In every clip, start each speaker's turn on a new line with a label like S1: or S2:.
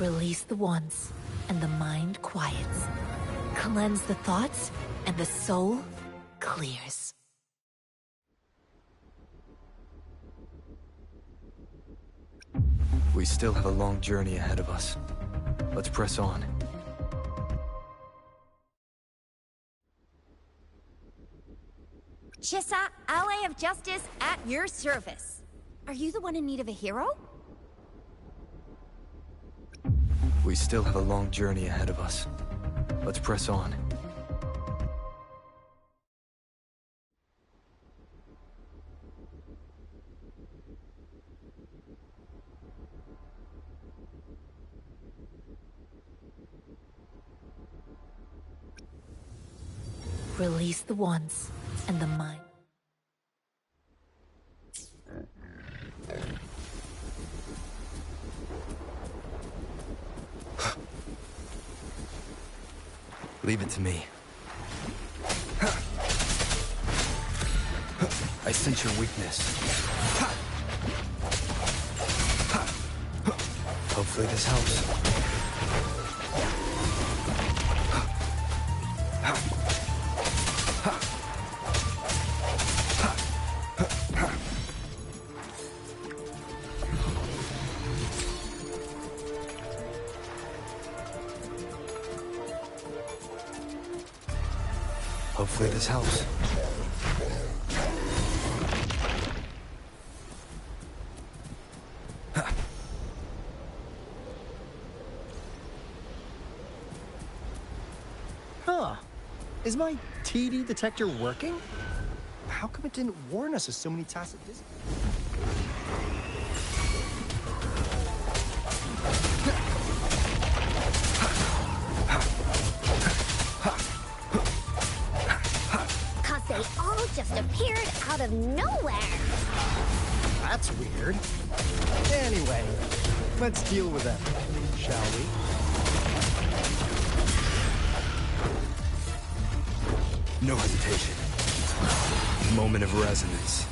S1: Release the wands, and the mind quiets. Cleanse the thoughts, and the soul clears.
S2: We still have a long journey ahead of us. Let's press on.
S3: Chissa, ally of justice, at your service. Are you the one in need of a hero?
S2: We still have a long journey ahead of us. Let's press on.
S1: Release the wands, and the mind.
S2: Leave it to me. I sense your weakness. Hopefully this helps. Hopefully this helps.
S4: Huh. Is my TD detector working? How come it didn't warn us of so many tacit dis-
S3: They all just appeared out of nowhere.
S4: That's weird. Anyway, let's deal with them, shall we?
S2: No hesitation. Moment of resonance.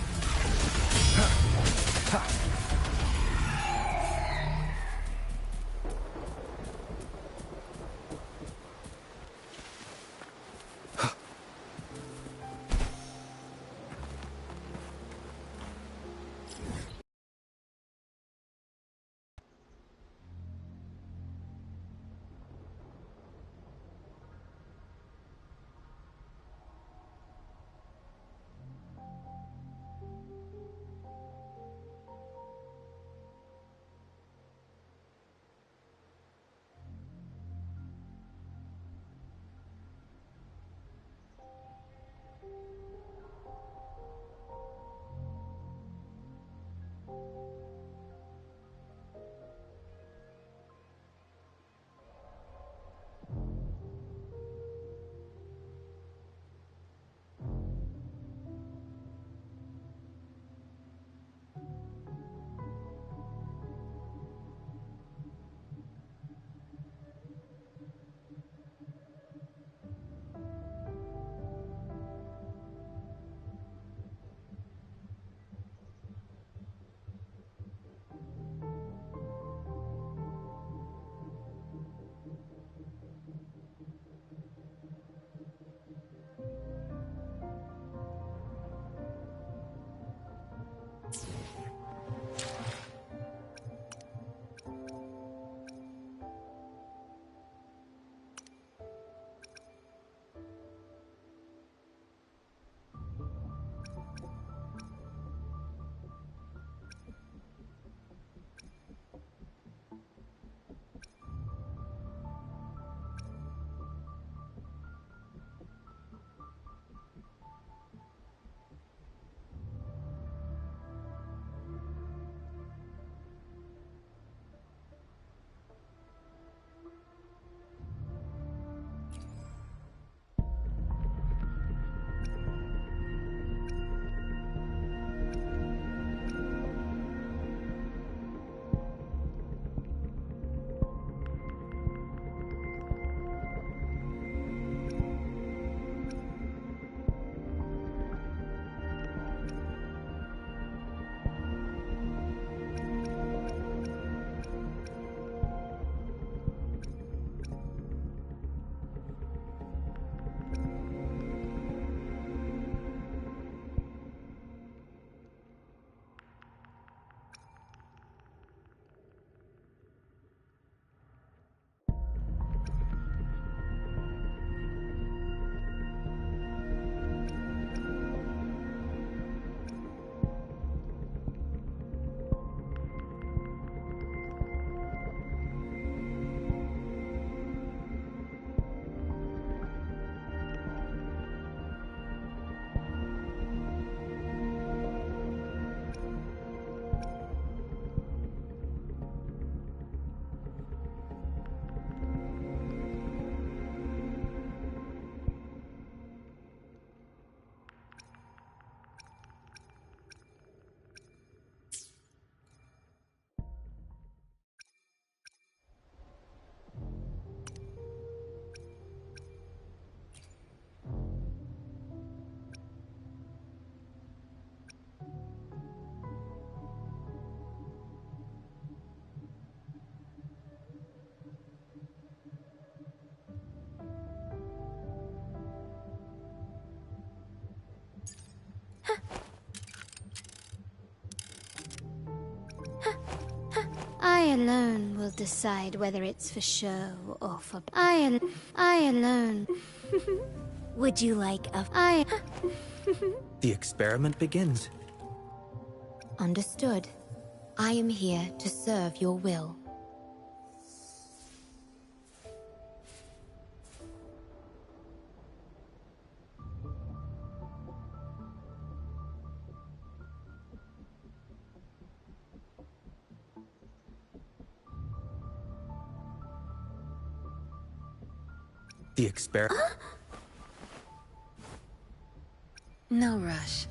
S5: I alone will decide whether it's for show or for... I alone.
S1: Would you like a...
S6: The experiment begins.
S1: Understood. I am here to serve your will.
S6: The experiment...
S7: No rush.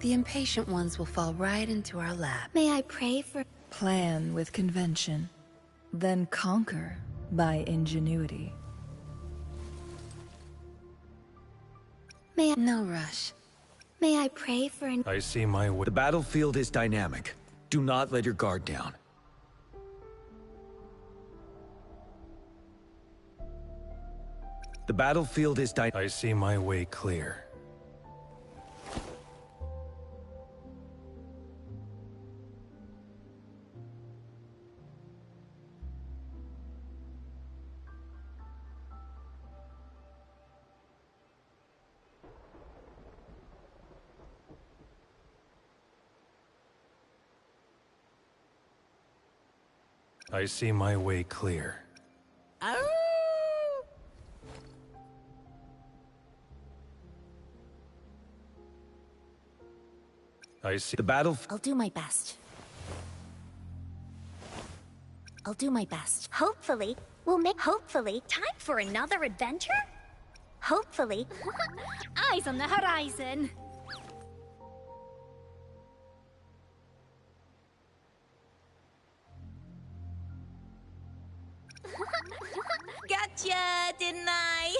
S7: The impatient ones will fall right into our lap.
S5: May I pray for...
S8: Plan with convention, then conquer by ingenuity.
S7: No rush.
S5: May I pray for an...
S9: I see my way.
S6: The battlefield is dynamic. Do not let your guard down. The battlefield is
S9: I see my way clear. I see my way clear. I see
S6: the battle.
S1: I'll do my best. I'll do my best.
S3: Hopefully, we'll make... Hopefully. Time for another adventure? Hopefully. Eyes on the horizon.
S1: Gotcha, didn't I?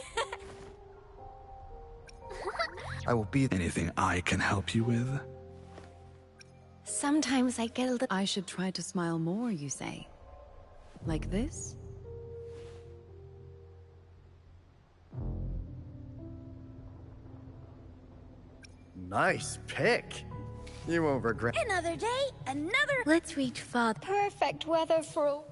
S2: I will be anything I can help you with.
S1: Sometimes I get a little...
S7: I should try to smile more, you say? Like this?
S4: Nice pick. You won't regret...
S3: Another day, another...
S1: Let's reach farther.
S5: Perfect weather for...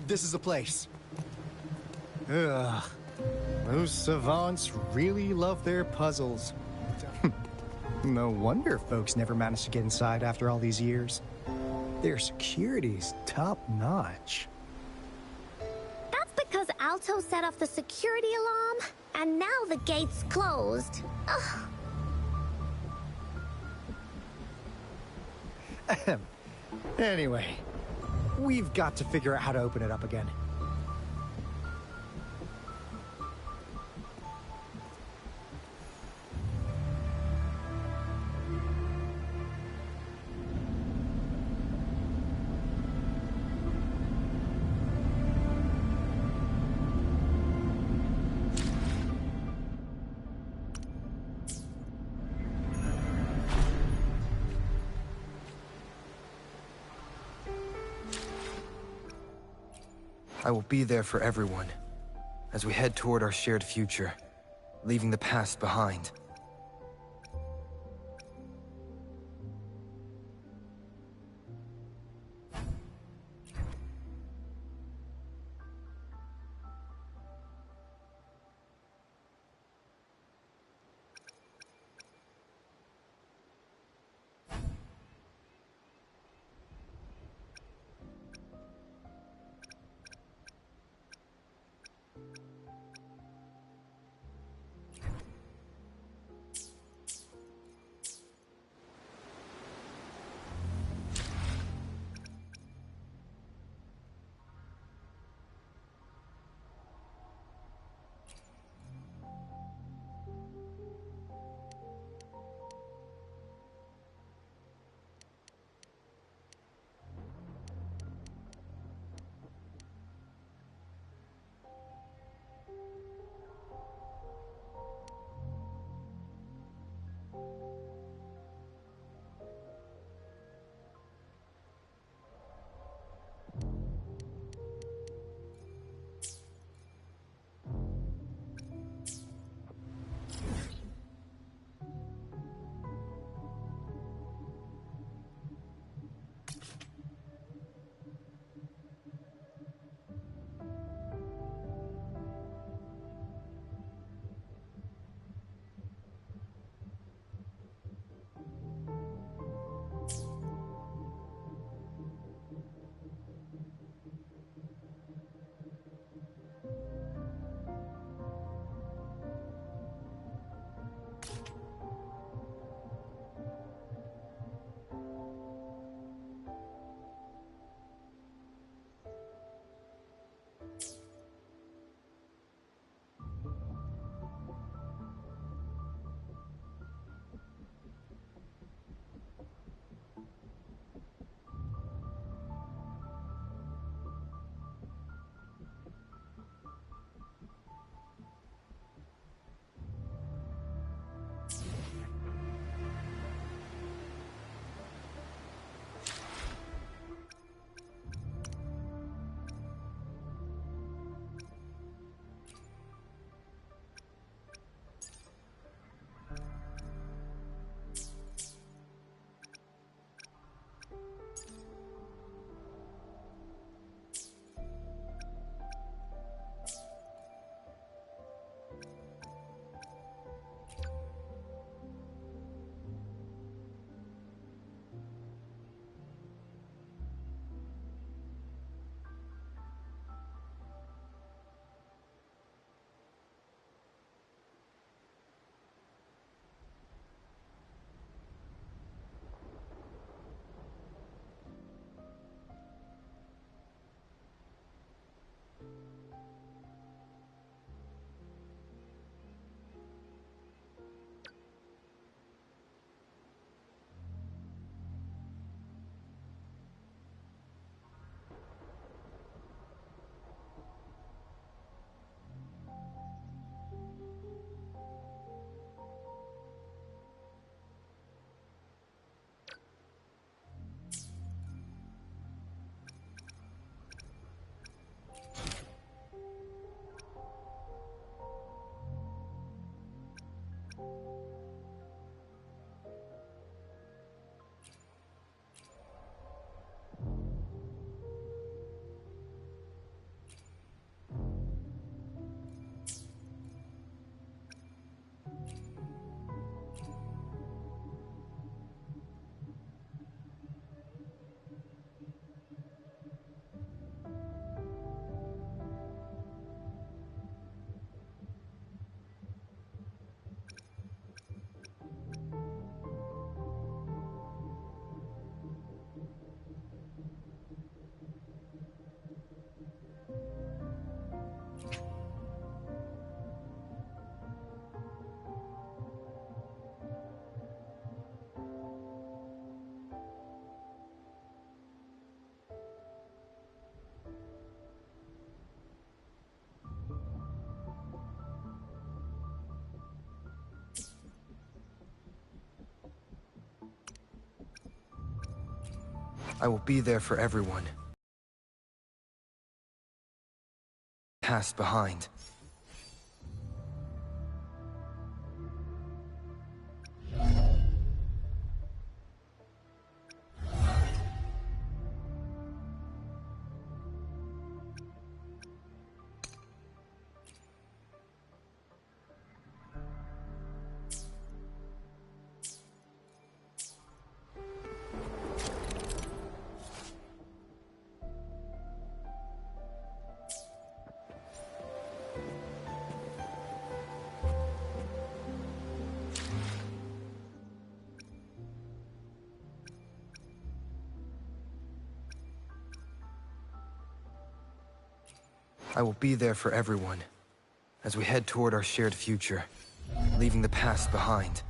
S4: This is the place. Ugh. Those savants really love their puzzles. No wonder folks never managed to get inside after all these years. Their security's top-notch.
S3: That's because Alto set off the security alarm, and now the gate's closed. Ugh.
S4: Anyway, we've got to figure out how to open it up again.
S2: I will be there for everyone, as we head toward our shared future, leaving the past behind. I will be there for everyone. Past behind. I will be there for everyone, as we head toward our shared future, leaving the past behind.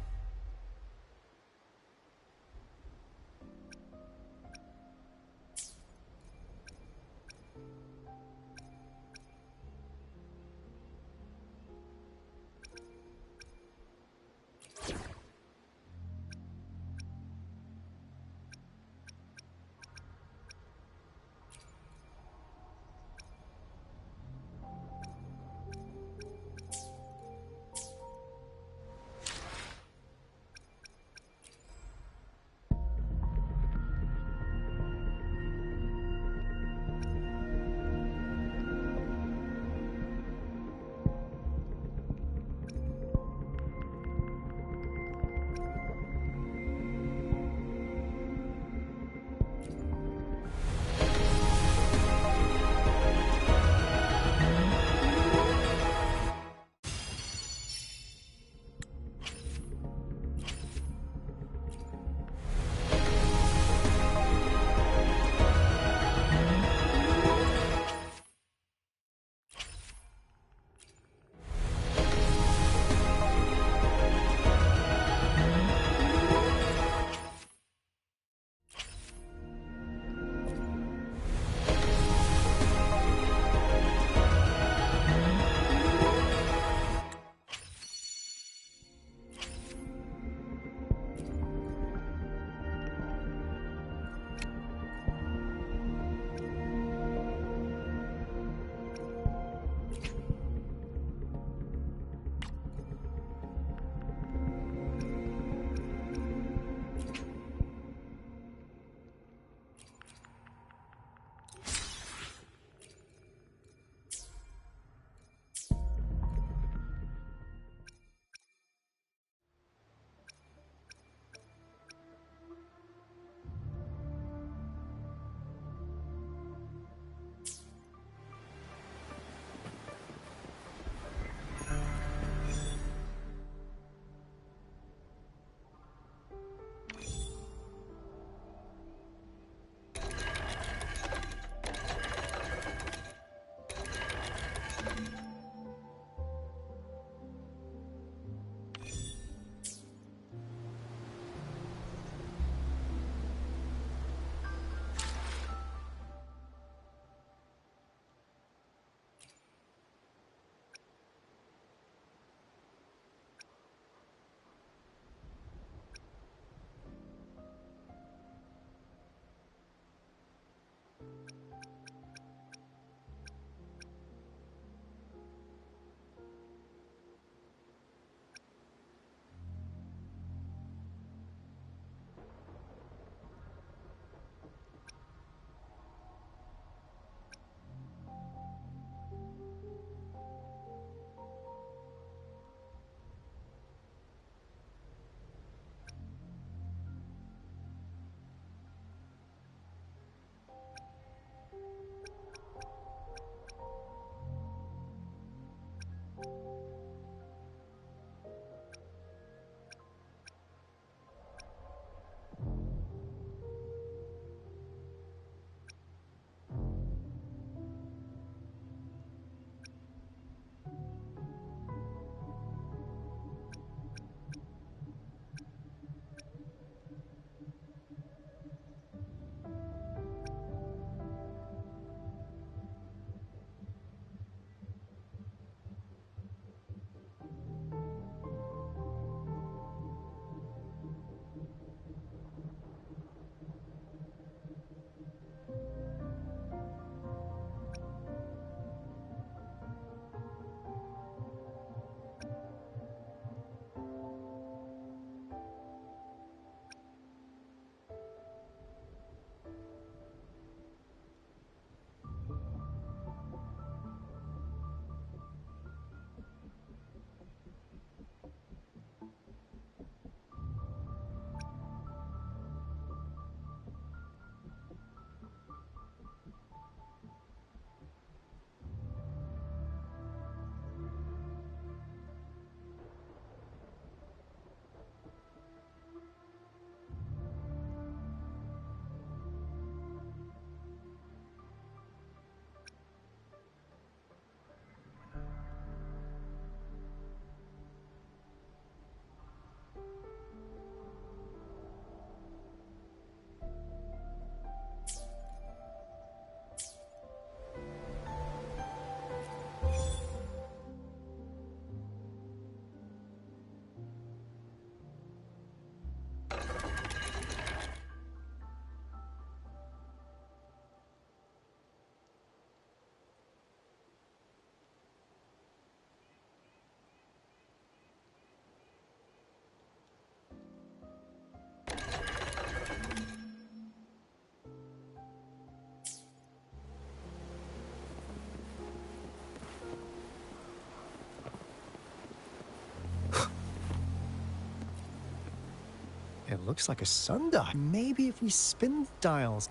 S4: It looks like a sundial. Maybe if we spin the dials.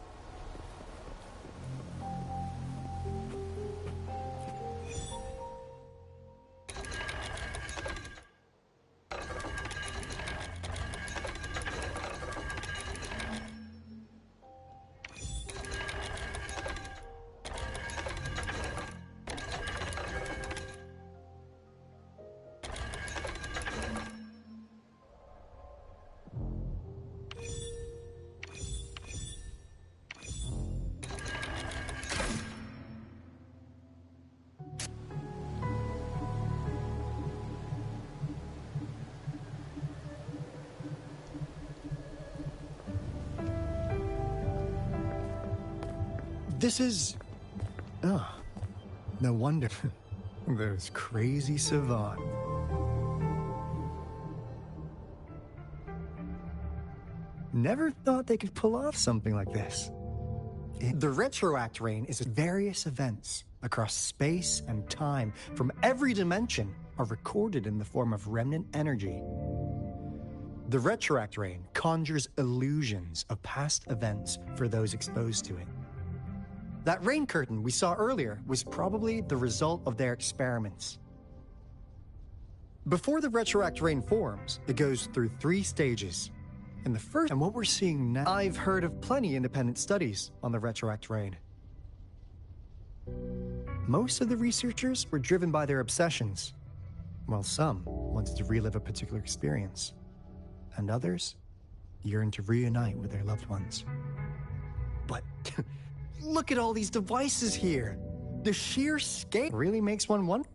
S4: This is... Oh, no wonder. Those crazy savants. Never thought they could pull off something like this. The retroact rain is various events across space and time from every dimension are recorded in the form of remnant energy. The retroact rain conjures illusions of past events for those exposed to it. That rain curtain we saw earlier was probably the result of their experiments. Before the retroact rain forms, it goes through 3 stages. In the first, and what we're seeing now, I've heard of plenty independent studies on the retroact rain. Most of the researchers were driven by their obsessions, while some wanted to relive a particular experience, and others yearned to reunite with their loved ones. But look at all these devices here. The sheer scale really makes one wonder.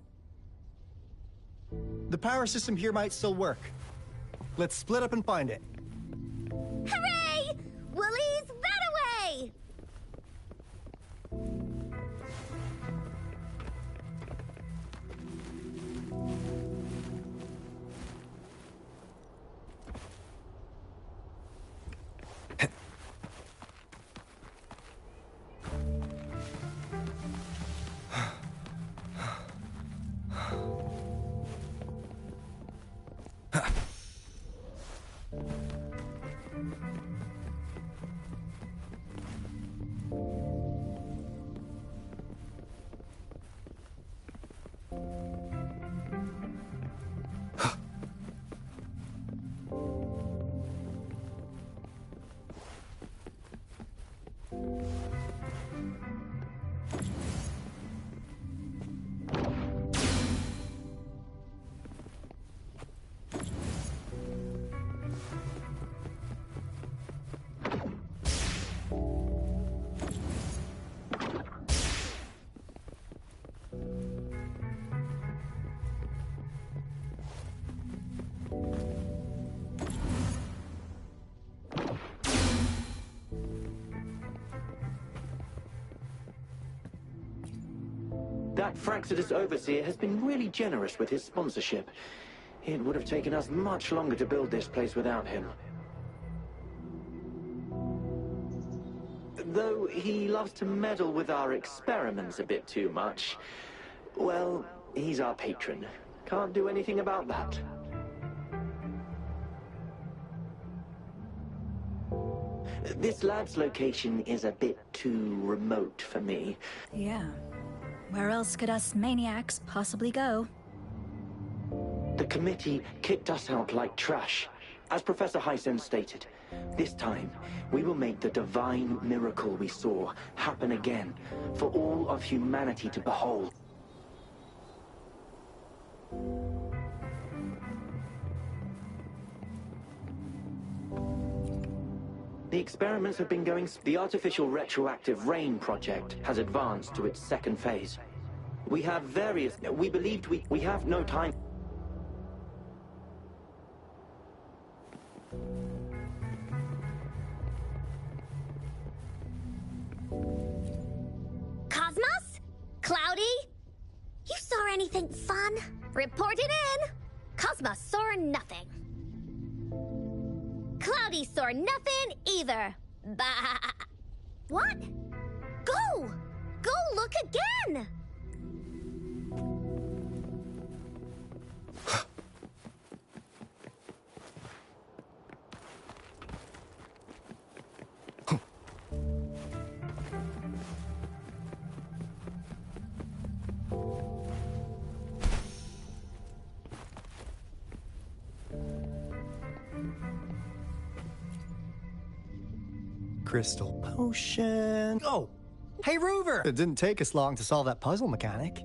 S4: The power system here might still work. Let's split up and find it.
S3: Hooray! Woolies, that away!
S10: That Fraxidus Overseer has been really generous with his sponsorship. It would have taken us much longer to build this place without him. Though he loves to meddle with our experiments a bit too much. Well, he's our patron. Can't do anything about that. This lab's location is a bit too remote for me.
S11: Yeah. Where else could us maniacs possibly go?
S10: The committee kicked us out like trash. As Professor Hyson stated, this time we will make the divine miracle we saw happen again for all of humanity to behold. The experiments have been going. The artificial retroactive rain project has advanced to its 2nd phase. We have various. We believed we have no time.
S3: Cosmos? Cloudy? You saw anything fun? Report it in! Cosmos saw nothing. Cloudy saw nothing either. Bah! What? Go! Go look again!
S4: crystal potion. Oh, hey, Rover! It didn't take us long to solve that puzzle mechanic.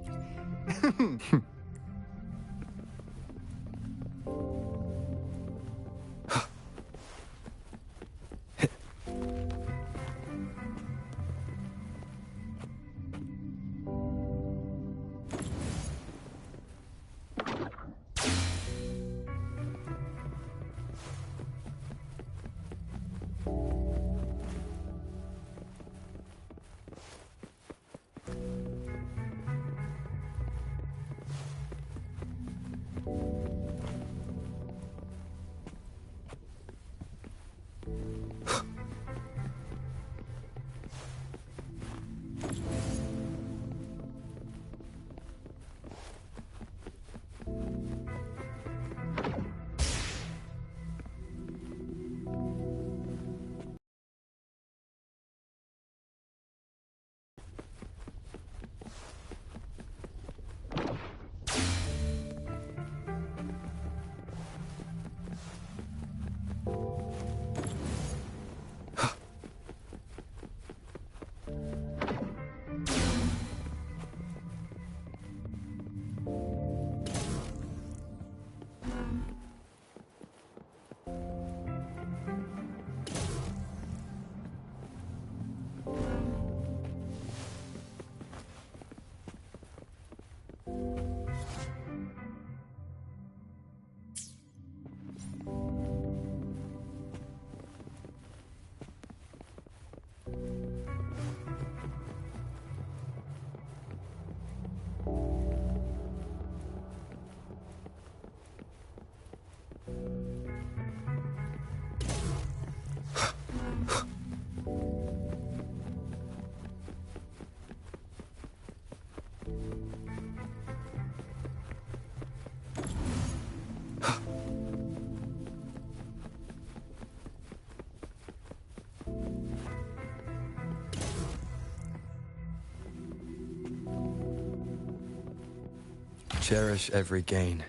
S2: Cherish every gain.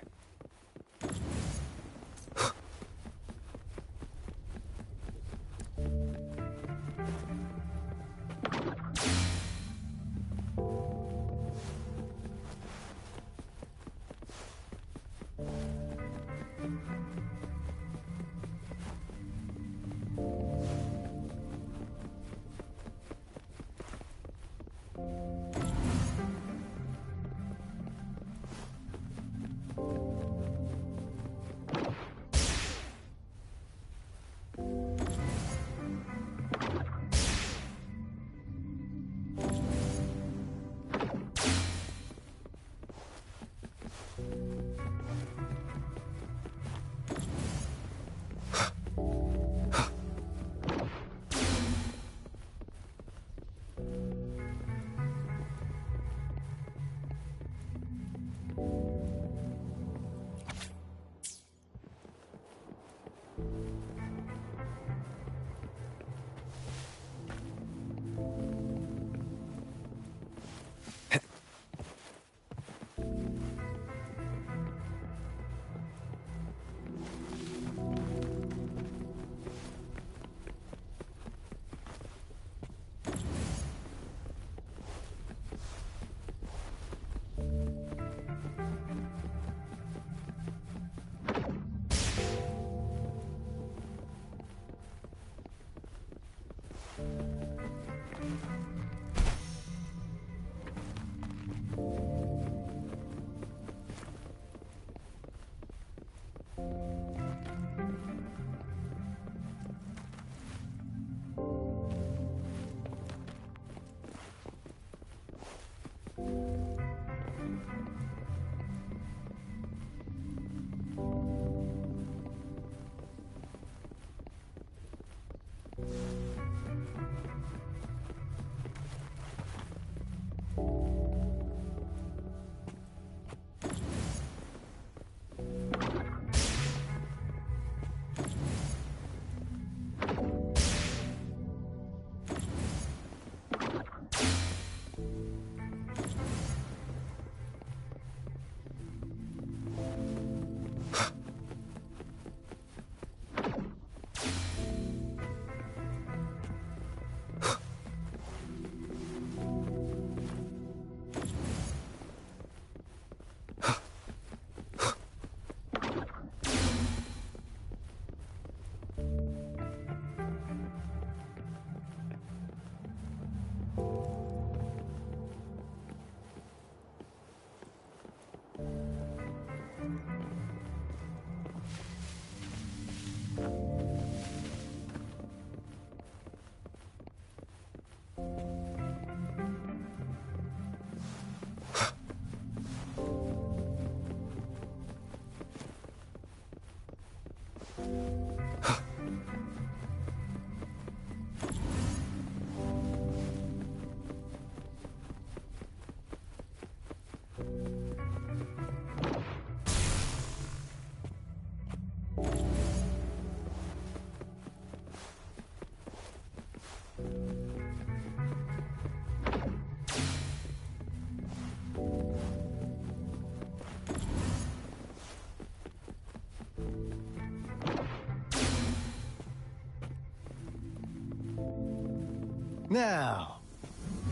S4: Now,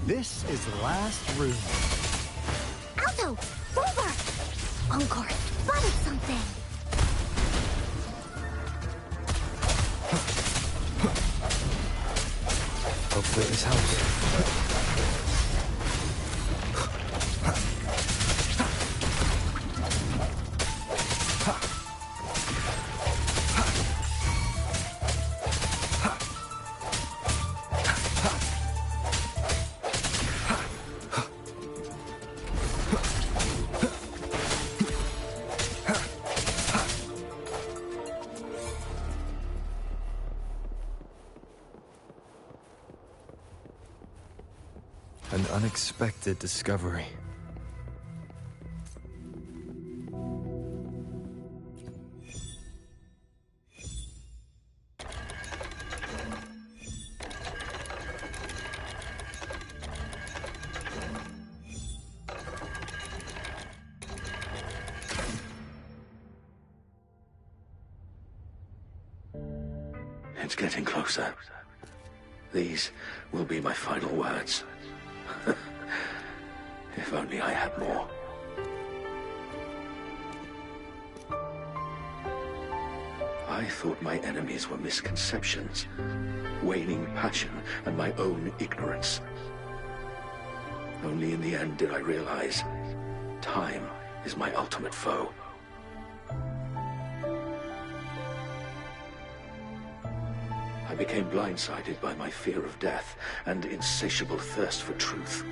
S4: this is the last room.
S3: Alto! Rover! Encore spotted something!
S2: Hopefully this helps. An unexpected discovery.
S12: It's getting closer. These will be my final words. If only I had more. I thought my enemies were misconceptions, waning passion, and my own ignorance. Only in the end did I realize time is my ultimate foe. I became blindsided by my fear of death and insatiable thirst for truth,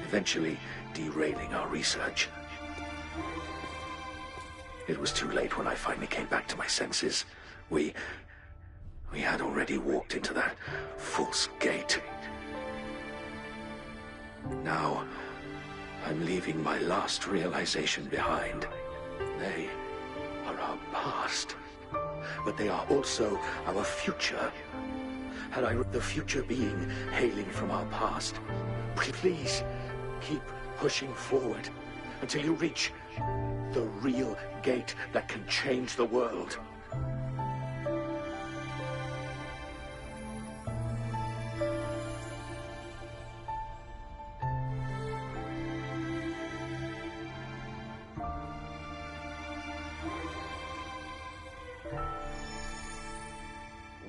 S12: eventually derailing our research. It was too late when I finally came back to my senses. We had already walked into that false gate. Now, I'm leaving my last realization behind. They are our past, but they are also our future. Had I the future being hailing from our past, please keep pushing forward until you reach the real gate that can change the world.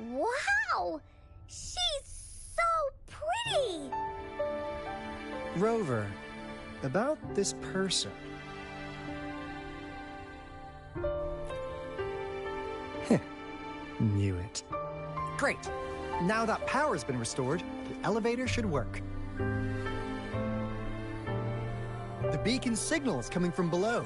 S3: Wow! She's so pretty!
S4: Rover, about this person. Knew it. Great! Now that power's been restored, the elevator should work. The beacon signal is coming from below.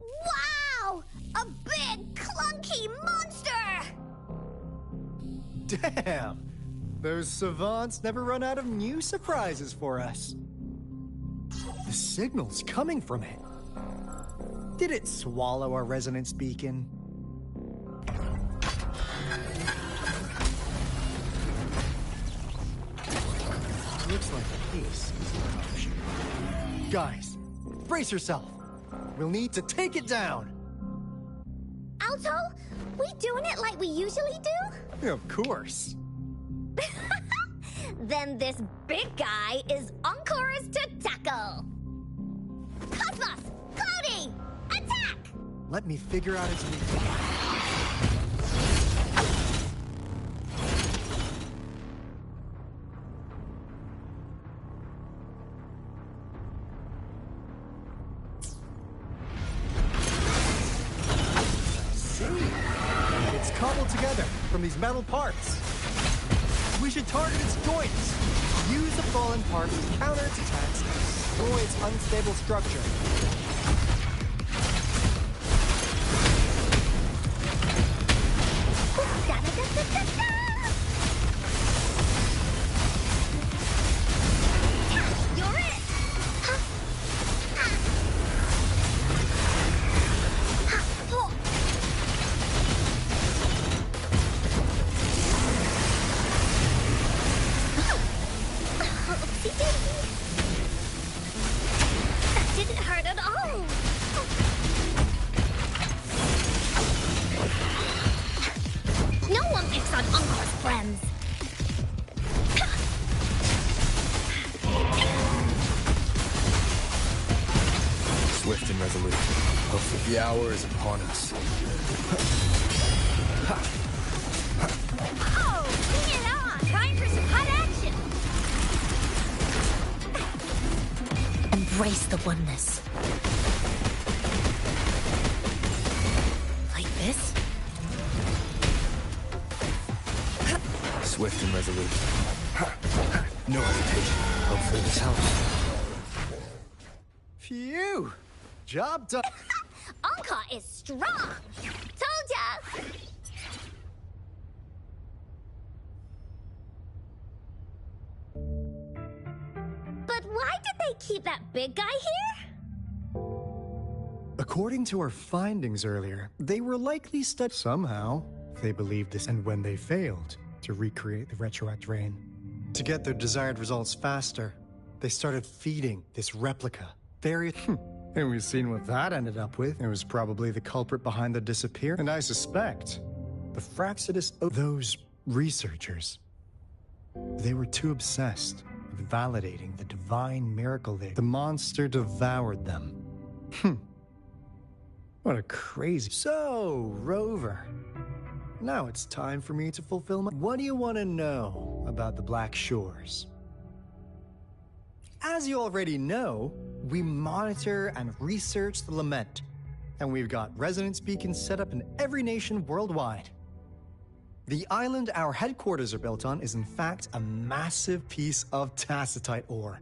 S3: Wow! A big, clunky monster!
S4: Damn! Those savants never run out of new surprises for us. The signal's coming from it. Did it swallow our resonance beacon? Looks like the case is an option. Guys, brace yourself. We'll need to take it down.
S3: Alto, we doing it like we usually do?
S4: Of course.
S3: Then this big guy is Encore's to tackle. Cosmos! Cloudy! Attack!
S4: Let me figure out its weakness. from these metal parts. We should target its joints. Use the fallen parts to counter its attacks and destroy its unstable structure.
S3: You're it! That didn't hurt at all! No one picks on Uncle's friends!
S2: Swift and resolute. Hopefully the hour is upon us.
S3: Oh, bring it on! Time for some hot action!
S1: Embrace the oneness. Like this?
S2: Swift and resolute. No hesitation. Hopefully this helps.
S4: Phew! Job done.
S3: Anka is strong! Told ya! But why did they keep that big guy here?
S4: According to our findings earlier, they were likely somehow. They believed this, and when they failed to recreate the retroact rain, to get their desired results faster, they started feeding this replica various. And we've seen what that ended up with. It was probably the culprit behind the disappearance, and I suspect the Fraxidus. Those researchers, they were too obsessed with validating the divine miracle there. The monster devoured them. What a crazy... So, Rover, now it's time for me to fulfill my... What do you want to know about the Black Shores? As you already know, we monitor and research the Lament, and we've got resonance beacons set up in every nation worldwide. The island our headquarters are built on is in fact a massive piece of tacitite ore,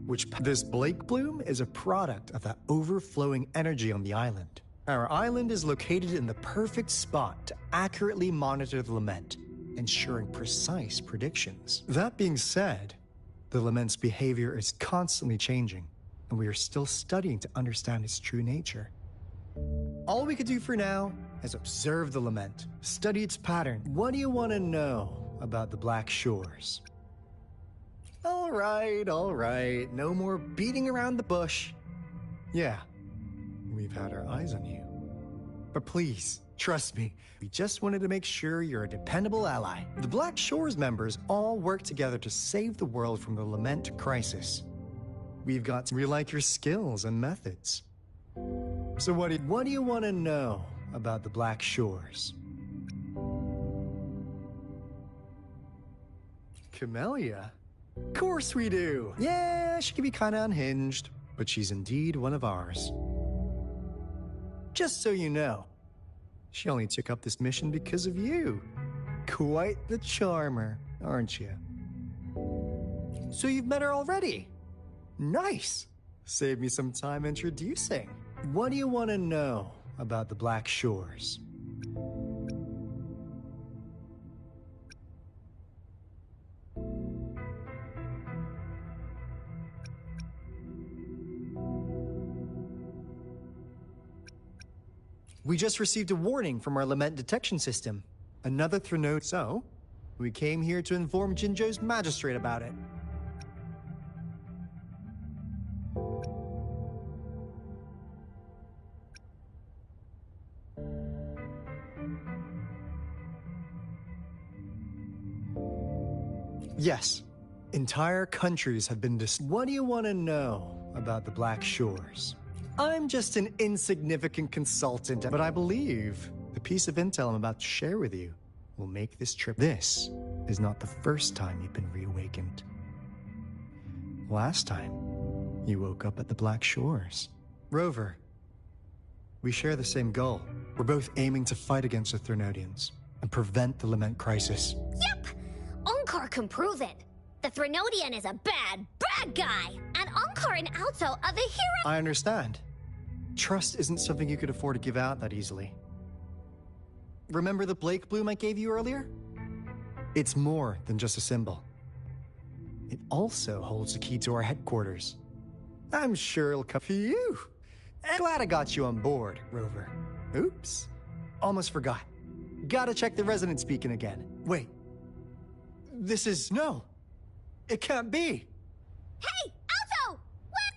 S4: which this Blake Bloom is a product of that overflowing energy on the island. Our island is located in the perfect spot to accurately monitor the Lament, ensuring precise predictions. That being said, the Lament's behavior is constantly changing, and we are still studying to understand its true nature. All we could do for now is observe the Lament, study its pattern. What do you want to know about the Black Shores? All right, no more beating around the bush. Yeah, we've had our eyes on you. But please, trust me, we just wanted to make sure you're a dependable ally. The Black Shores members all work together to save the world from the Lament crisis. We've got to like your skills and methods. So what do you want to know about the Black Shores? Camellia? Of course we do! Yeah, she can be kinda unhinged, but she's indeed one of ours. Just so you know, she only took up this mission because of you. Quite the charmer, aren't you? So you've met her already? Nice! Save me some time introducing. What do you want to know about the Black Shores? We just received a warning from our Lament detection system. Another Threnode. So, we came here to inform Jinzhou's magistrate about it. Yes, entire countries have been What do you want to know about the Black Shores? I'm just an insignificant consultant, but I believe the piece of intel I'm about to share with you will make this trip. This is not the first time you've been reawakened. Last time, you woke up at the Black Shores. Rover, we share the same goal. We're both aiming to fight against the Threnodians. and prevent the lament crisis.
S3: Yep! Onkar can prove it. The Threnodian is a bad, bad guy, and Onkar and Alto are the hero.
S4: I understand. Trust isn't something you could afford to give out that easily. Remember the Blake bloom I gave you earlier? It's more than just a symbol. It also holds the key to our headquarters. I'm sure it'll come for you. And glad I got you on board, Rover. Oops. Almost forgot. Gotta check the resonance beacon again. Wait. This is... no. It can't be.
S3: Hey, Alto! What?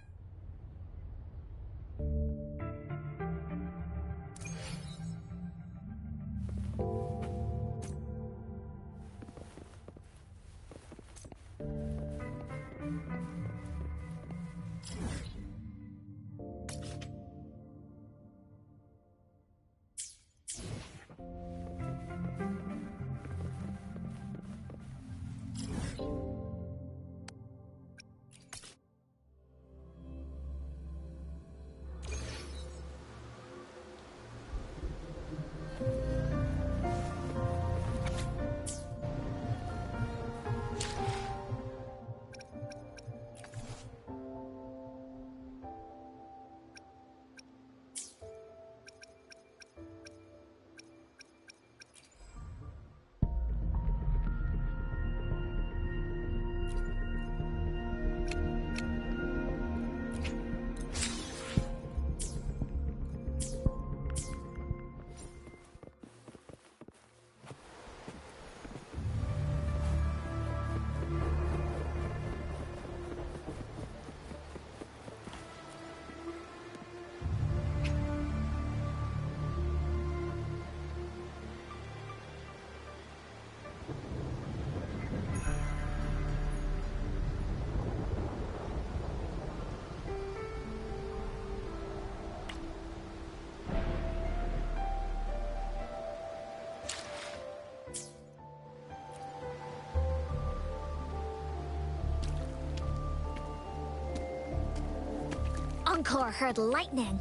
S3: Onkar heard lightning.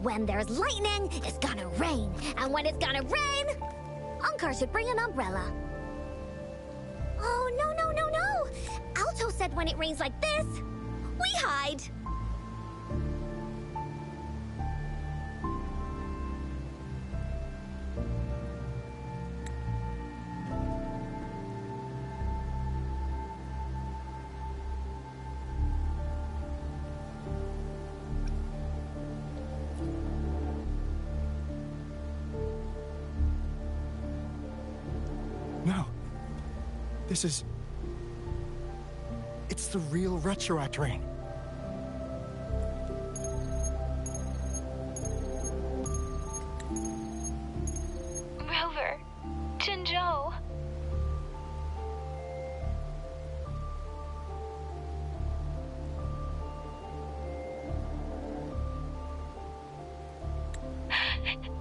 S3: When there's lightning, it's gonna rain. And when it's gonna rain, Onkar should bring an umbrella. Oh, no, no, no, no! Alto said when it rains like this, we hide.
S4: No. This is... it's the real Retroact ring.
S13: Rover. Jinzhou.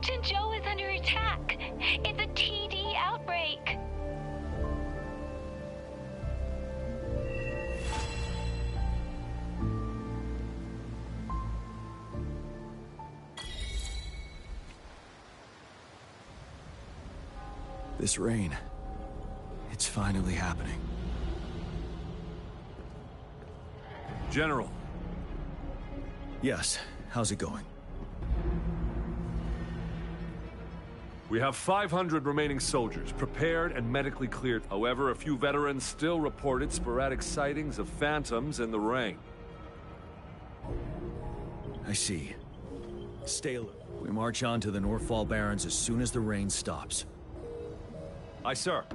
S13: Jinzhou is under attack. It's a TD outbreak.
S6: This rain, it's finally happening.
S9: General.
S6: Yes, how's it going?
S14: We have 500 remaining soldiers, prepared and medically cleared. However, a few veterans still reported sporadic sightings of phantoms in the rain.
S6: I see. Stay alert. We march on to the Northfall Barrens as soon as the rain stops.
S14: Aye, sir.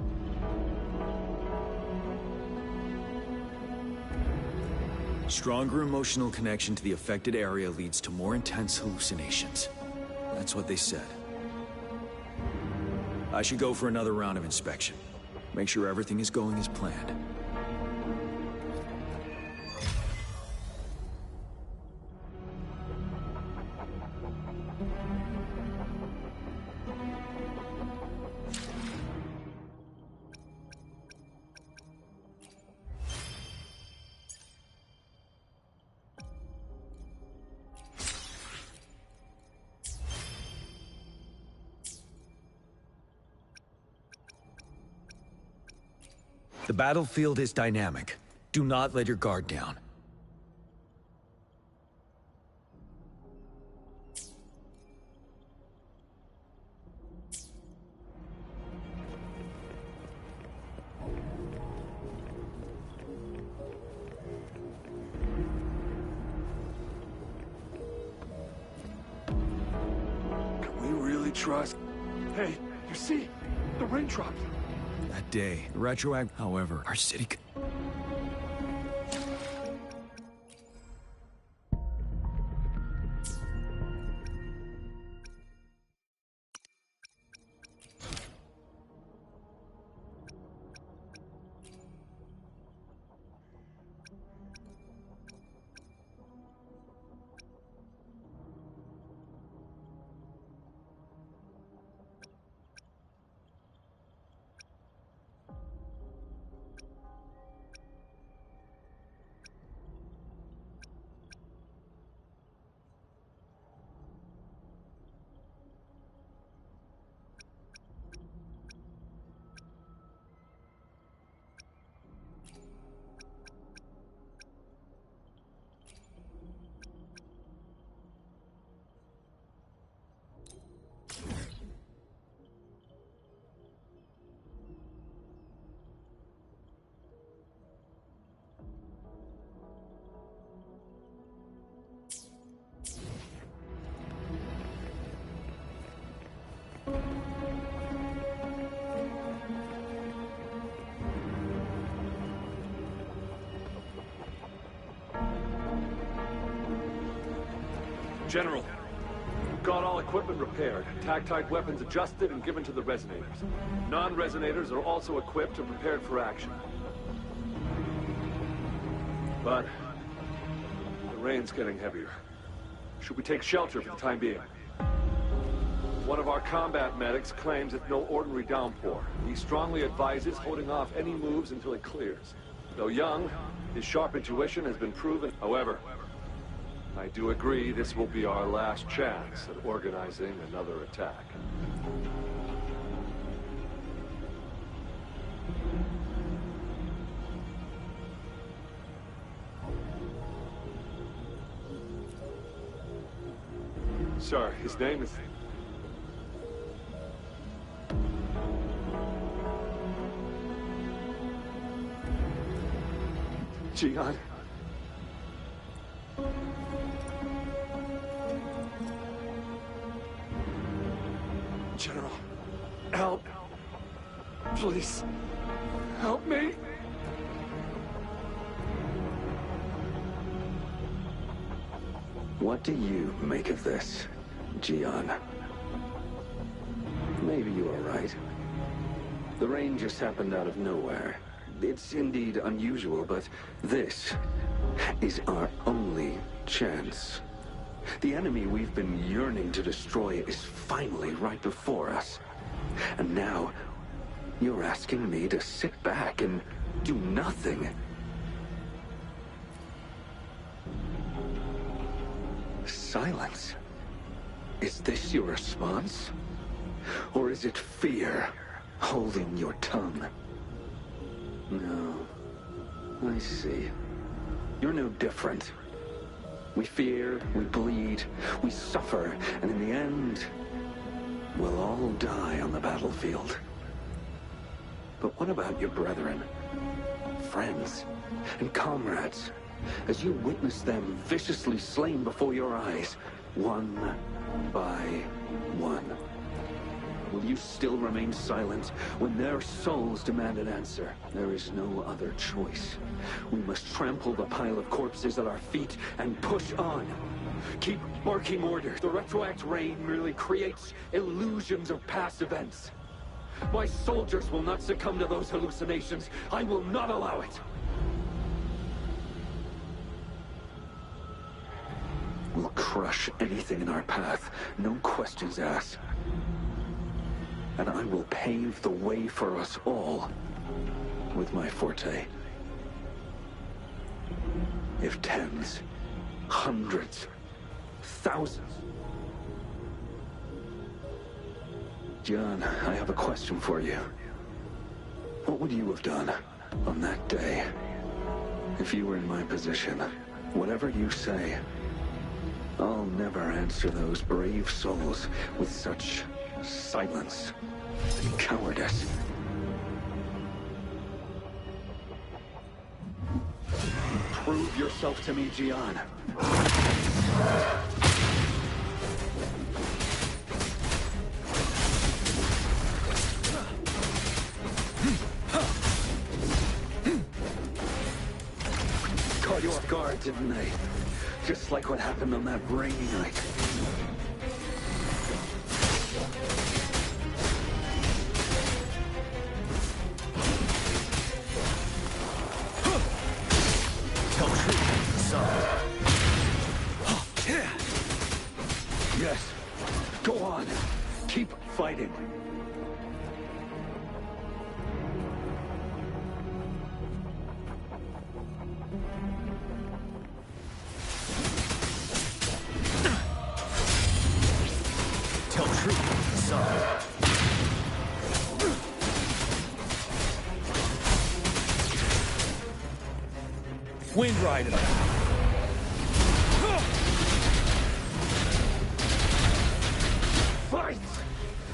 S6: Stronger emotional connection to the affected area leads to more intense hallucinations. That's what they said. I should go for another round of inspection. Make sure everything is going as planned. The battlefield is dynamic. Do not let your guard down.
S9: Can we really trust? Hey, you see? The rain dropped.
S6: That day, retroact. However, our city.
S14: General, got all equipment repaired, tactite weapons adjusted and given to the resonators. Non-resonators are also equipped and prepared for action. But the rain's getting heavier. Should we take shelter for the time being? One of our combat medics claims it's no ordinary downpour. He strongly advises holding off any moves until it clears. Though young, his sharp intuition has been proven. However, I do agree this will be our last chance at organizing another attack. Sir, his name is... Jian. General, help. Please, help me.
S12: What do you make of this, Jian? Maybe you are right. The rain just happened out of nowhere. It's indeed unusual, but this is our only chance. The enemy we've been yearning to destroy is finally right before us. And now, you're asking me to sit back and do nothing. Silence. Is this your response? Or is it fear holding your tongue? No. I see. You're no different. We fear, we bleed, we suffer, and in the end, we'll all die on the battlefield. But what about your brethren, friends, and comrades, as you witness them viciously slain before your eyes, one by one? Will you still remain silent when their souls demand an answer? There is no other choice. We must trample the pile of corpses at our feet and push on. Keep marking order. The retroact rain merely creates illusions of past events. My soldiers will not succumb to those hallucinations. I will not allow it. We'll crush anything in our path, no questions asked. And I will pave the way for us all with my forte. If tens, hundreds, thousands... John, I have a question for you. What would you have done On that day, if you were in my position, whatever you say, I'll never answer those brave souls with such silence and cowardice. Prove yourself to me, Gian. Caught you off guard, didn't they? Just like what happened on that rainy night.
S6: Tell truth, son.
S12: Yes. Go on. Keep fighting.
S6: Tell truth, son. Wind Rider.
S12: Fight!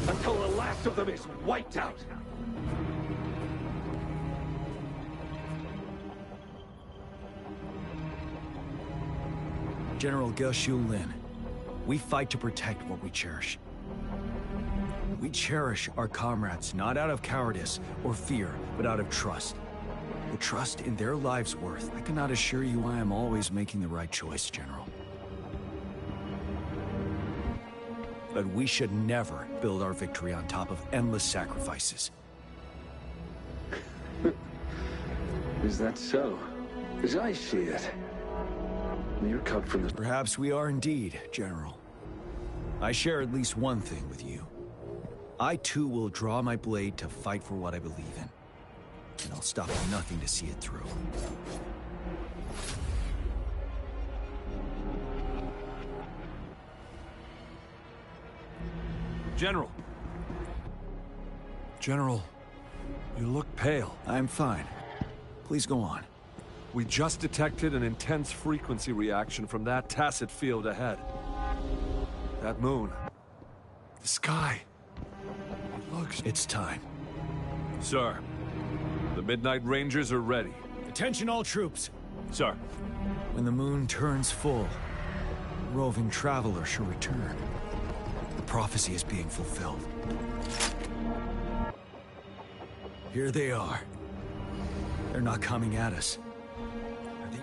S12: Until the last of them is wiped out!
S6: General Ge Lin, we fight to protect what we cherish. We cherish our comrades not out of cowardice or fear, but out of trust. The trust in their lives' worth. I cannot assure you I am always making the right choice, General. But we should never build our victory on top of endless sacrifices.
S12: Is that so? As I see it, you're cut from the...
S6: Perhaps we are indeed, General. I share at least one thing with you. I too will draw my blade to fight for what I believe in. And I'll stop at nothing to see it through.
S14: General. General, you look pale.
S6: I'm fine. Please go on.
S14: We just detected an intense frequency reaction from that tacit field ahead. That moon. The sky. It looks...
S6: It's time.
S14: Sir, the Midnight Rangers are ready.
S6: Attention all troops.
S14: Sir.
S6: When the moon turns full, a roving traveler shall return. The prophecy is being fulfilled. Here they are. They're not coming at us. Are they?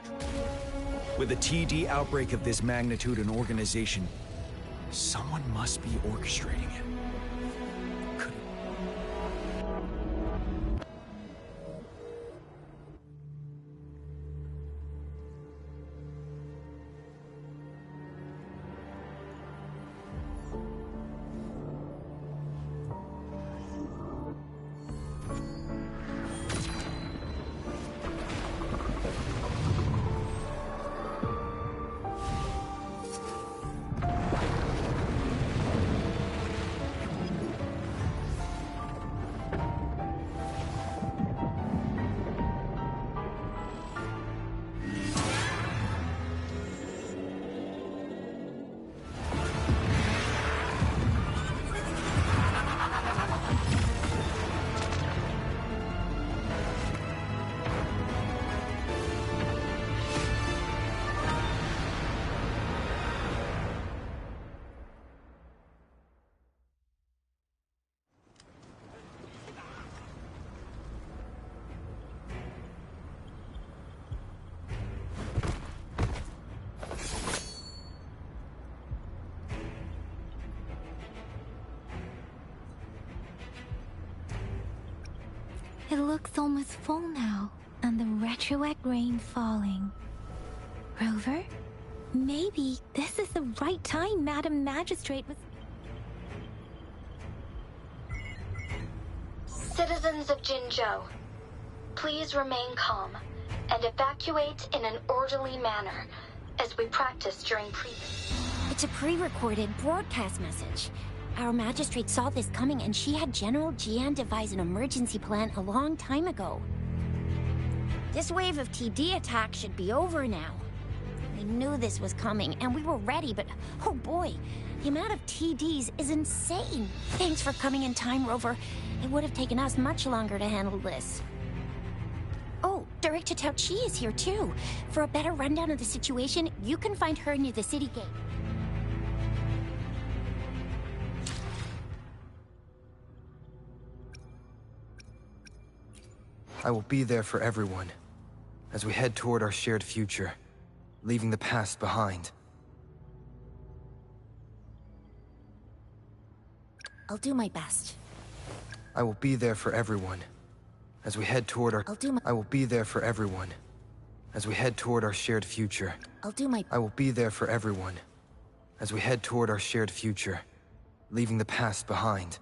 S6: With a TD outbreak of this magnitude and organization, someone must be orchestrating it. Could it?
S3: It looks almost full now, and the retroact rain falling. Rover? Maybe this is the right time Madam Magistrate was...
S15: Citizens of Jinzhou, please remain calm and evacuate in an orderly manner as we practice during
S3: It's a pre-recorded broadcast message. Our magistrate saw this coming and she had General Jian devise an emergency plan a long time ago. This wave of TD attacks should be over now. We knew this was coming, and we were ready, but oh boy, the amount of TDs is insane. Thanks for coming in time, Rover. It would have taken us much longer to handle this. Oh, Director Tao Chi is here too. For a better rundown of the situation, you can find her near the city gate.
S2: I will be there for everyone, as we head toward our shared future, leaving the past behind.
S3: I'll do my best.
S2: I will be there for everyone, as we head toward our... I will be there for everyone, as we head toward our shared future. I will be there for everyone, as we head toward our shared future, leaving the past behind.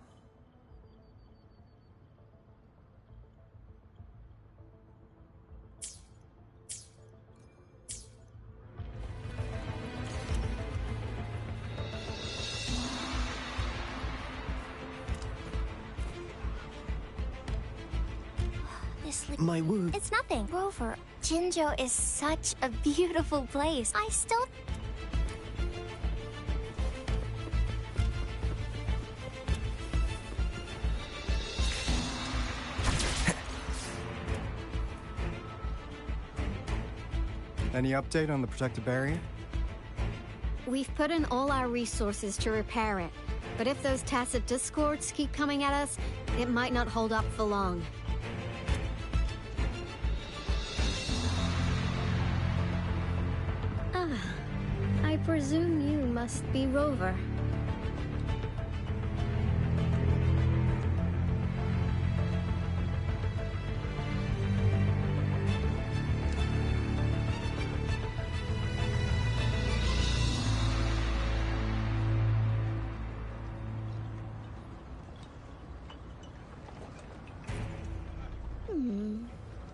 S3: My wound. It's nothing. Rover, Jinzhou is such a beautiful place. I still...
S4: Any update on the protective barrier?
S5: We've put in all our resources to repair it. But if those tacit discords keep coming at us, it might not hold up for long. I presume you must be Rover.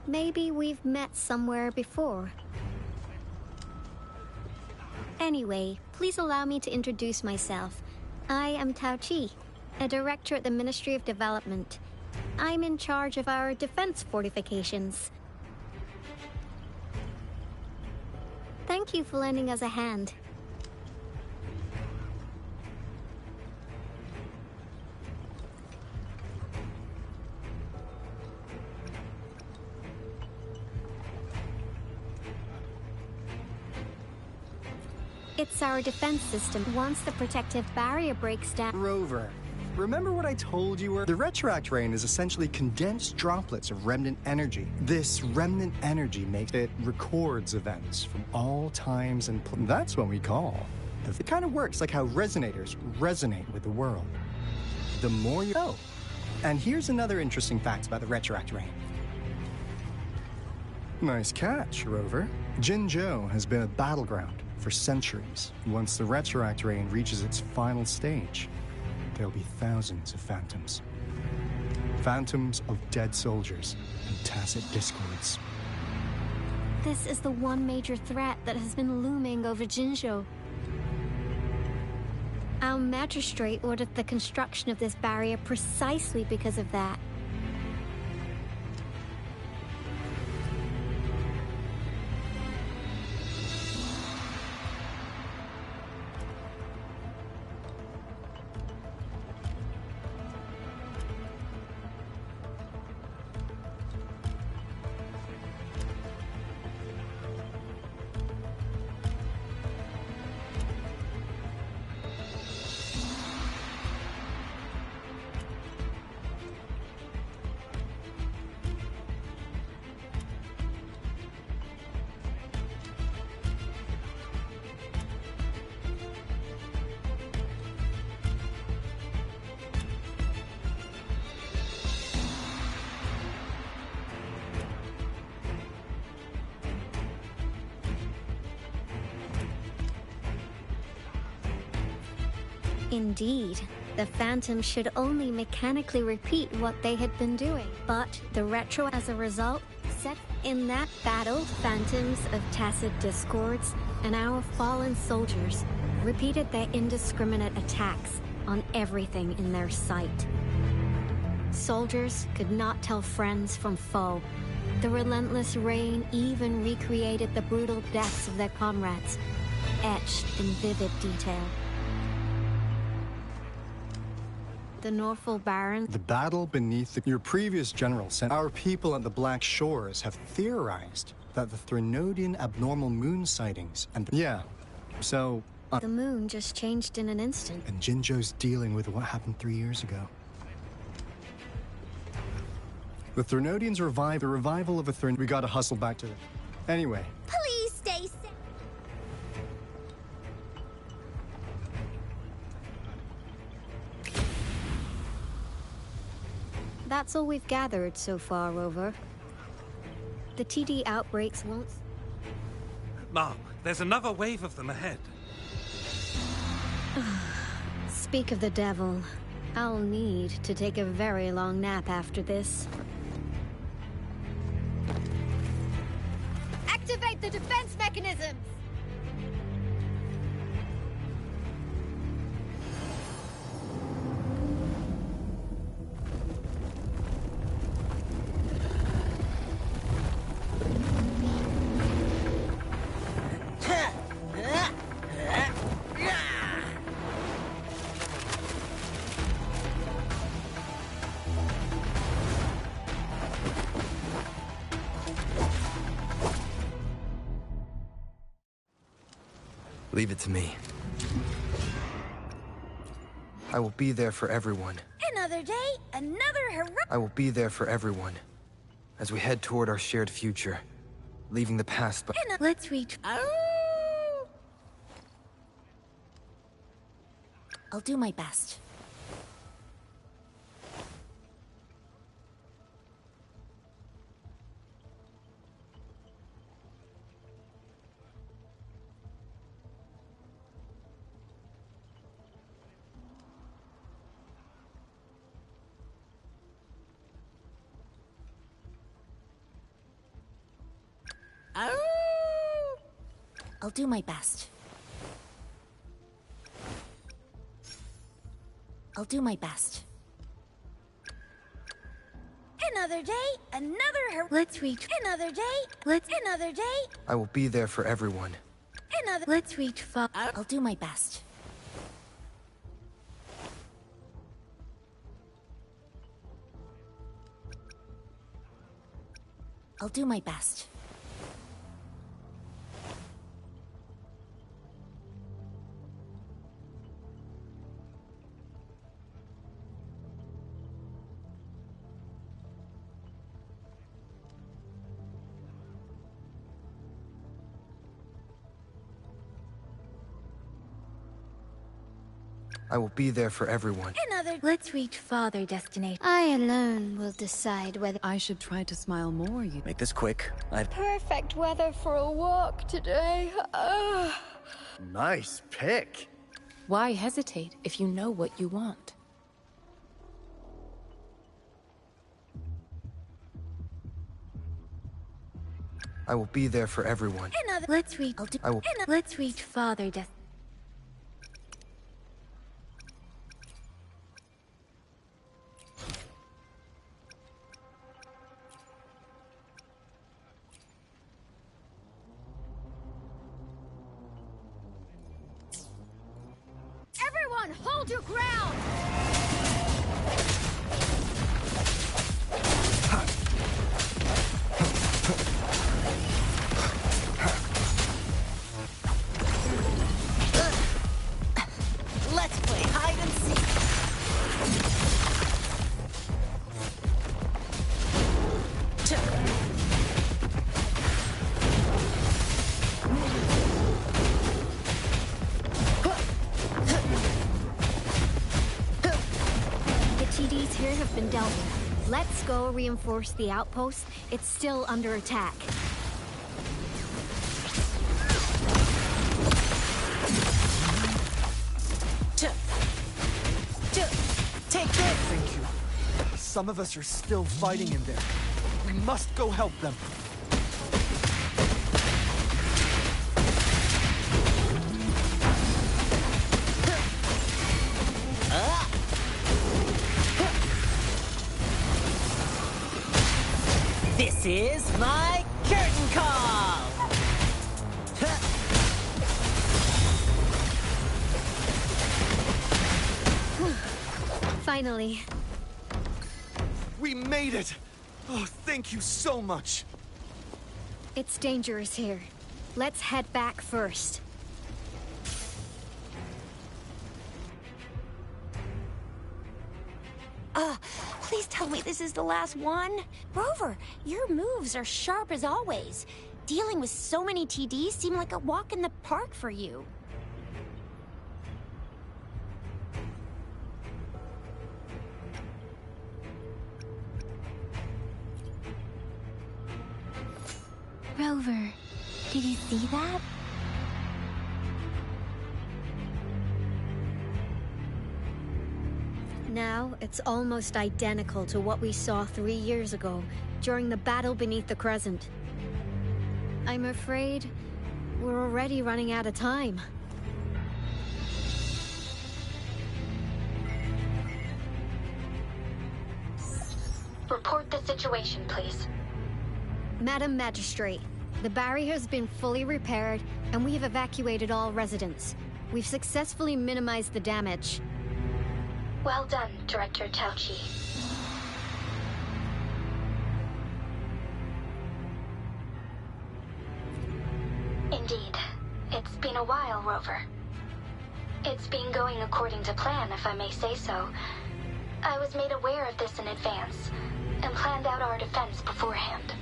S5: Maybe we've met somewhere before. Anyway, please allow me to introduce myself. I am Tao Chi, a director at the Ministry of Development. I'm in charge of our defense fortifications. Thank you for lending us a hand. It's our defense system. Once the protective barrier breaks down...
S4: Rover, remember what I told you? The retroact rain is essentially condensed droplets of remnant energy. This remnant energy records events from all times and... That's what we call... It kind of works like how resonators resonate with the world. The more you know. And here's another interesting fact about the retroact rain. Nice catch, Rover. Jinzhou has been a battleground for centuries. Once the retroact rain reaches its final stage, there'll be thousands of phantoms. Phantoms of dead soldiers and tacit discords.
S5: This is the one major threat that has been looming over Jinzhou. Our magistrate ordered the construction of this barrier precisely because of that. Indeed, the Phantoms should only mechanically repeat what they had been doing. But the retro, as a result, set in that battle, Phantoms of tacit discords and our fallen soldiers repeated their indiscriminate attacks on everything in their sight. Soldiers could not tell friends from foe, The relentless rain even recreated the brutal deaths of their comrades, etched in vivid detail. The Norfolk Barrens.
S4: The battle beneath your previous general sent our people at the Black Shores have theorized that the Threnodian abnormal moon sightings and so
S5: the moon just changed in an instant.
S4: And Jinzhou's dealing with what happened 3 years ago. The Threnodians the revival of a Thren. We gotta hustle back to it. Anyway.
S3: Please stay safe.
S5: That's all we've gathered so far, Rover. The TD outbreaks won't...
S16: Mom, there's another wave of them ahead.
S5: Speak of the devil. I'll need to take a very long nap after this.
S3: Activate the defense mechanisms!
S2: Leave it to me. I will be there for everyone.
S3: Another day, another heroic...
S2: I will be there for everyone as we head toward our shared future, leaving the past but...
S5: Let's reach...
S1: I'll do my best. I'll do my best. I'll do my best.
S3: Another day, another
S5: Let's reach...
S3: Another day, another day.
S2: I will be there for everyone.
S5: Let's reach far...
S1: I'll do my best. I'll do my best.
S2: I will be there for everyone.
S5: Let's reach farther destination. I alone will decide whether...
S17: I should try to smile more, you...
S18: Make this quick.
S5: Perfect weather for a walk today.
S4: Nice pick.
S17: Why hesitate if you know what you want?
S2: I will be there for everyone.
S5: Let's reach... Let's reach farther destination.
S3: Everyone, hold your ground!
S1: Let's play hide and seek.
S5: TDs here have been dealt with. Let's go reinforce the outpost. It's still under attack.
S1: Take this!
S19: Thank you. Some of us are still fighting in there. We must go help them.
S18: This is my curtain call!
S5: Finally.
S19: We made it! Oh, thank you so much!
S5: It's dangerous here. Let's head back first.
S3: Please tell me this is the last one. Rover, your moves are sharp as always. Dealing with so many TDs seemed like a walk in the park for you. Rover, did you see that?
S5: Now, it's almost identical to what we saw 3 years ago, during the battle beneath the Crescent. I'm afraid we're already running out of time.
S15: Report the situation, please.
S5: Madam Magistrate, the barrier has been fully repaired, and we have evacuated all residents. We've successfully minimized the damage.
S15: Well done, Director Tauchi. Indeed. It's been a while, Rover. It's been going according to plan, if I may say so. I was made aware of this in advance, and planned out our defense beforehand.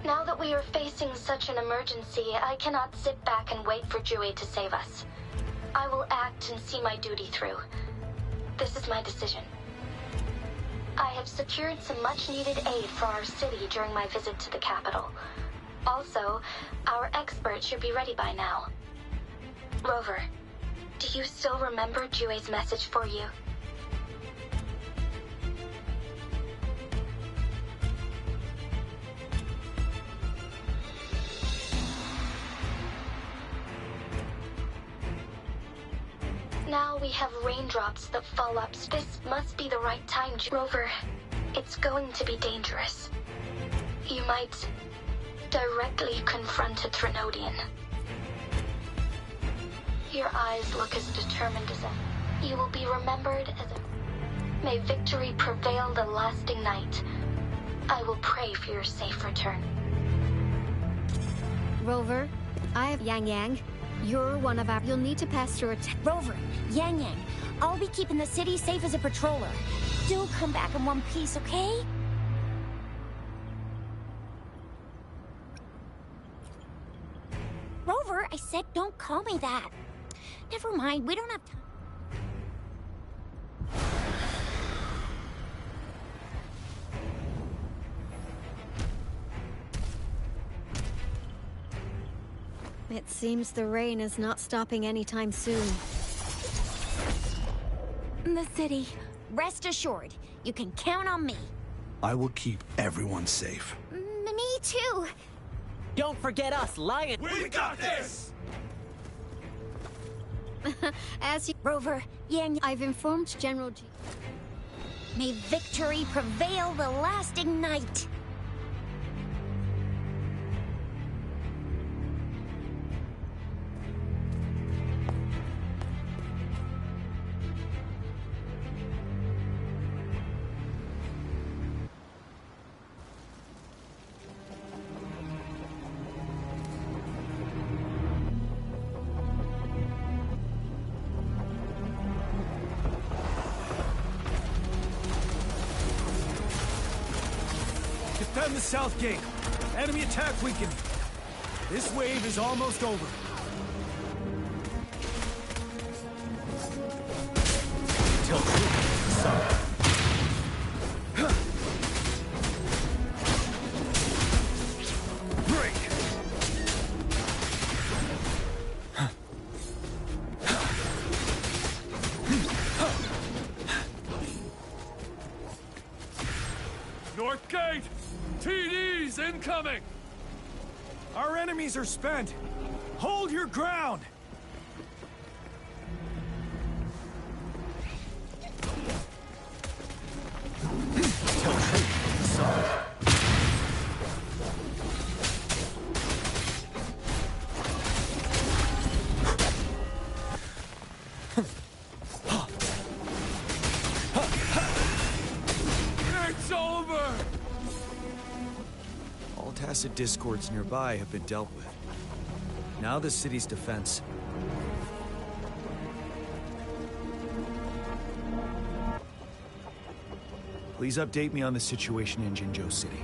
S15: Now that we are facing such an emergency, I cannot sit back and wait for Jui to save us. I will act and see my duty through. This is my decision. I have secured some much-needed aid for our city during my visit to the capital. Also, our expert should be ready by now. Rover, do you still remember Jui's message for you? Now we have raindrops that fall up. This must be the right time, Rover. It's going to be dangerous. You might directly confront a Trinodian. Your eyes look as determined as ever. You will be remembered as a... May victory prevail the lasting night. I will pray for your safe return.
S5: Rover, I have Yang Yang. You're one of our... You'll need to pass through a...
S3: Rover, Yang Yang, I'll be keeping the city safe as a patroller. Do come back in one piece, okay? Rover, I said don't call me that. Never mind, we don't have time.
S5: It seems the rain is not stopping anytime soon.
S3: The city. Rest assured, you can count on me.
S6: I will keep everyone safe.
S3: Me too.
S18: Don't forget us, Lion!
S9: We got this!
S5: As you...
S3: Rover, Yang...
S5: I've informed General G...
S3: May victory prevail the lasting night.
S6: Defend the south gate. Enemy attack weakening. This wave is almost over. Till sorry. Break.
S14: North gate! TDs incoming!
S6: Our enemies are spent. Hold your ground! Tacit discords nearby have been dealt with. Now the city's defense. Please update me on the situation in Jinzhou City.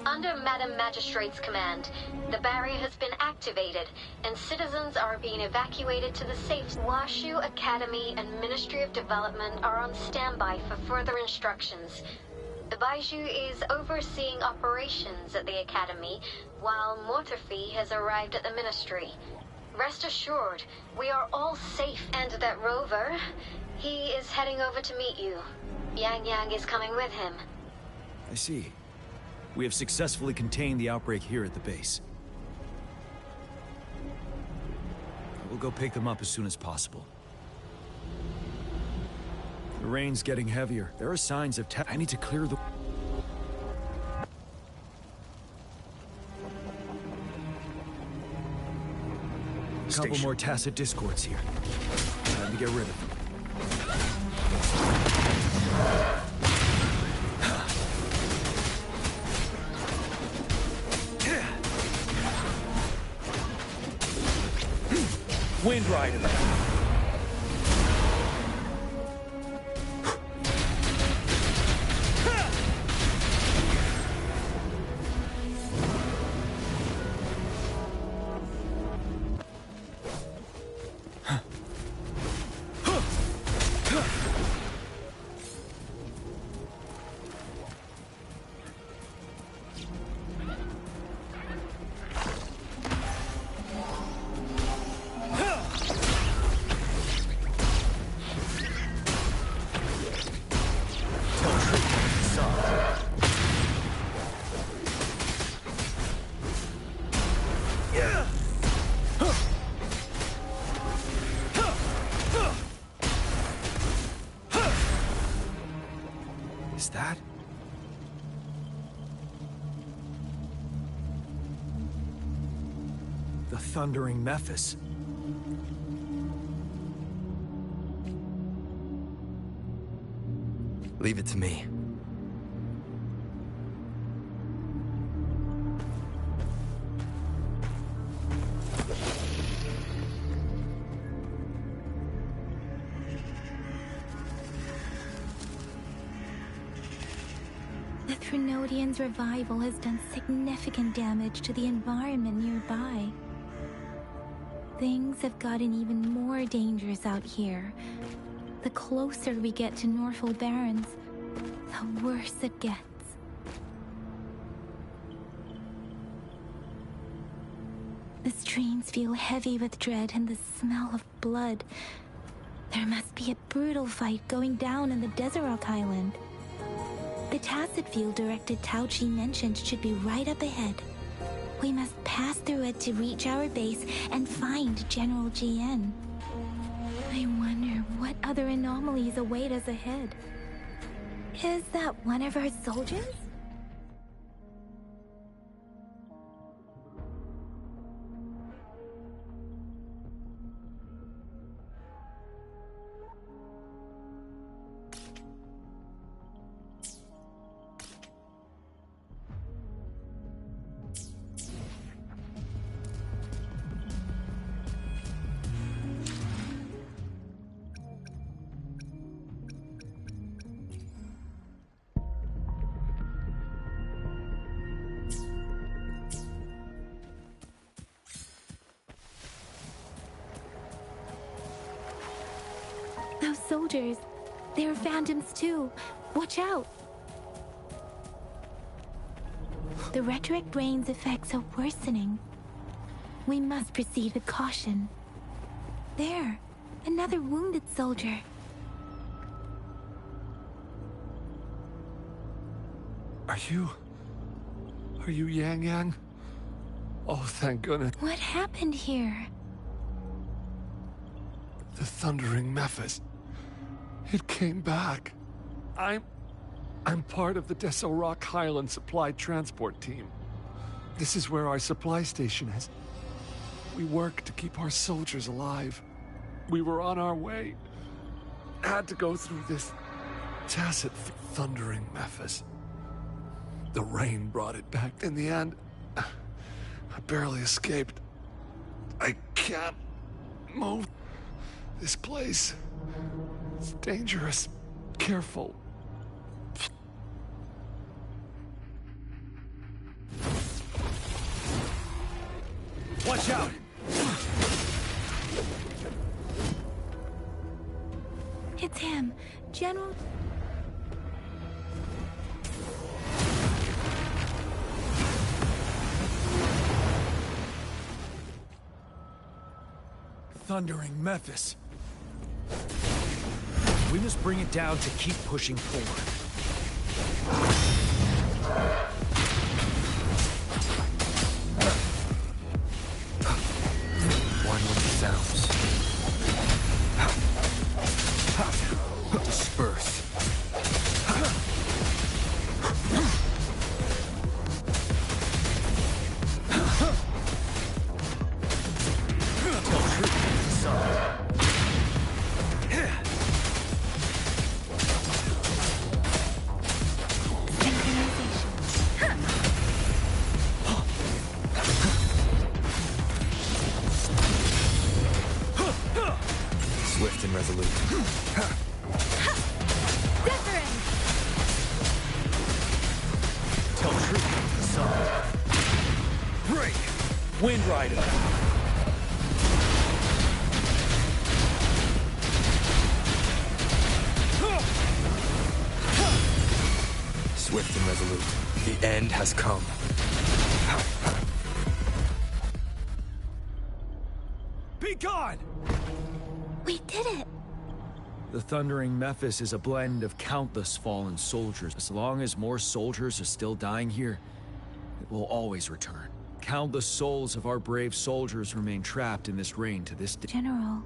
S15: Under Madam Magistrate's command, the barrier has been activated, and citizens are being evacuated to the safe. Washu Academy and Ministry of Development are on standby for further instructions. The Baiju is overseeing operations at the Academy, while Mortophy has arrived at the Ministry. Rest assured, we are all safe. And that rover, he is heading over to meet you. Yang Yang is coming with him.
S6: I see. We have successfully contained the outbreak here at the base. We'll go pick them up as soon as possible. The rain's getting heavier. There are signs of I need to clear the... A couple more tacit discords here. Time to get rid of them.
S16: Wind Rider.
S6: Is that? The Thundering Mephis.
S2: Leave it to me.
S1: The Threnodian's revival has done significant damage to the environment nearby. Things have gotten even more dangerous out here. The closer we get to Norfolk Barrens, the worse it gets. The streams feel heavy with dread and the smell of blood. There must be a brutal fight going down in the Desert Rock Island. The tacit field director Tao Chi mentioned should be right up ahead. We must pass through it to reach our base and find General GN. I wonder what other anomalies await us ahead. Is that one of our soldiers? Those soldiers, they're phantoms too. Watch out! The rhetoric rain's effects are worsening. We must proceed with caution. There, another wounded soldier.
S9: Are you Yang Yang? Oh, thank goodness.
S1: What happened here?
S9: The Thundering Mephis. It came back. I'm part of the Desert Rock Highland supply transport team. This is where our supply station is. We work to keep our soldiers alive. We were on our way. Had to go through this tacit Thundering Mephis. The rain brought it back. In the end, I barely escaped. I can't move. This place, it's dangerous. Careful.
S6: Watch out!
S1: It's him, General.
S6: Thundering Memphis. We must bring it down to keep pushing forward.
S2: One with the sounds. Disperse. Swift and resolute.
S1: Wuthering!
S6: Tell truth, the sun. Break! Wind Rider!
S2: Swift and resolute. The end has come.
S6: Be gone!
S1: We did it!
S6: The Thundering Memphis is a blend of countless fallen soldiers. As long as more soldiers are still dying here, it will always return. Countless souls of our brave soldiers remain trapped in this rain to this day.
S1: General.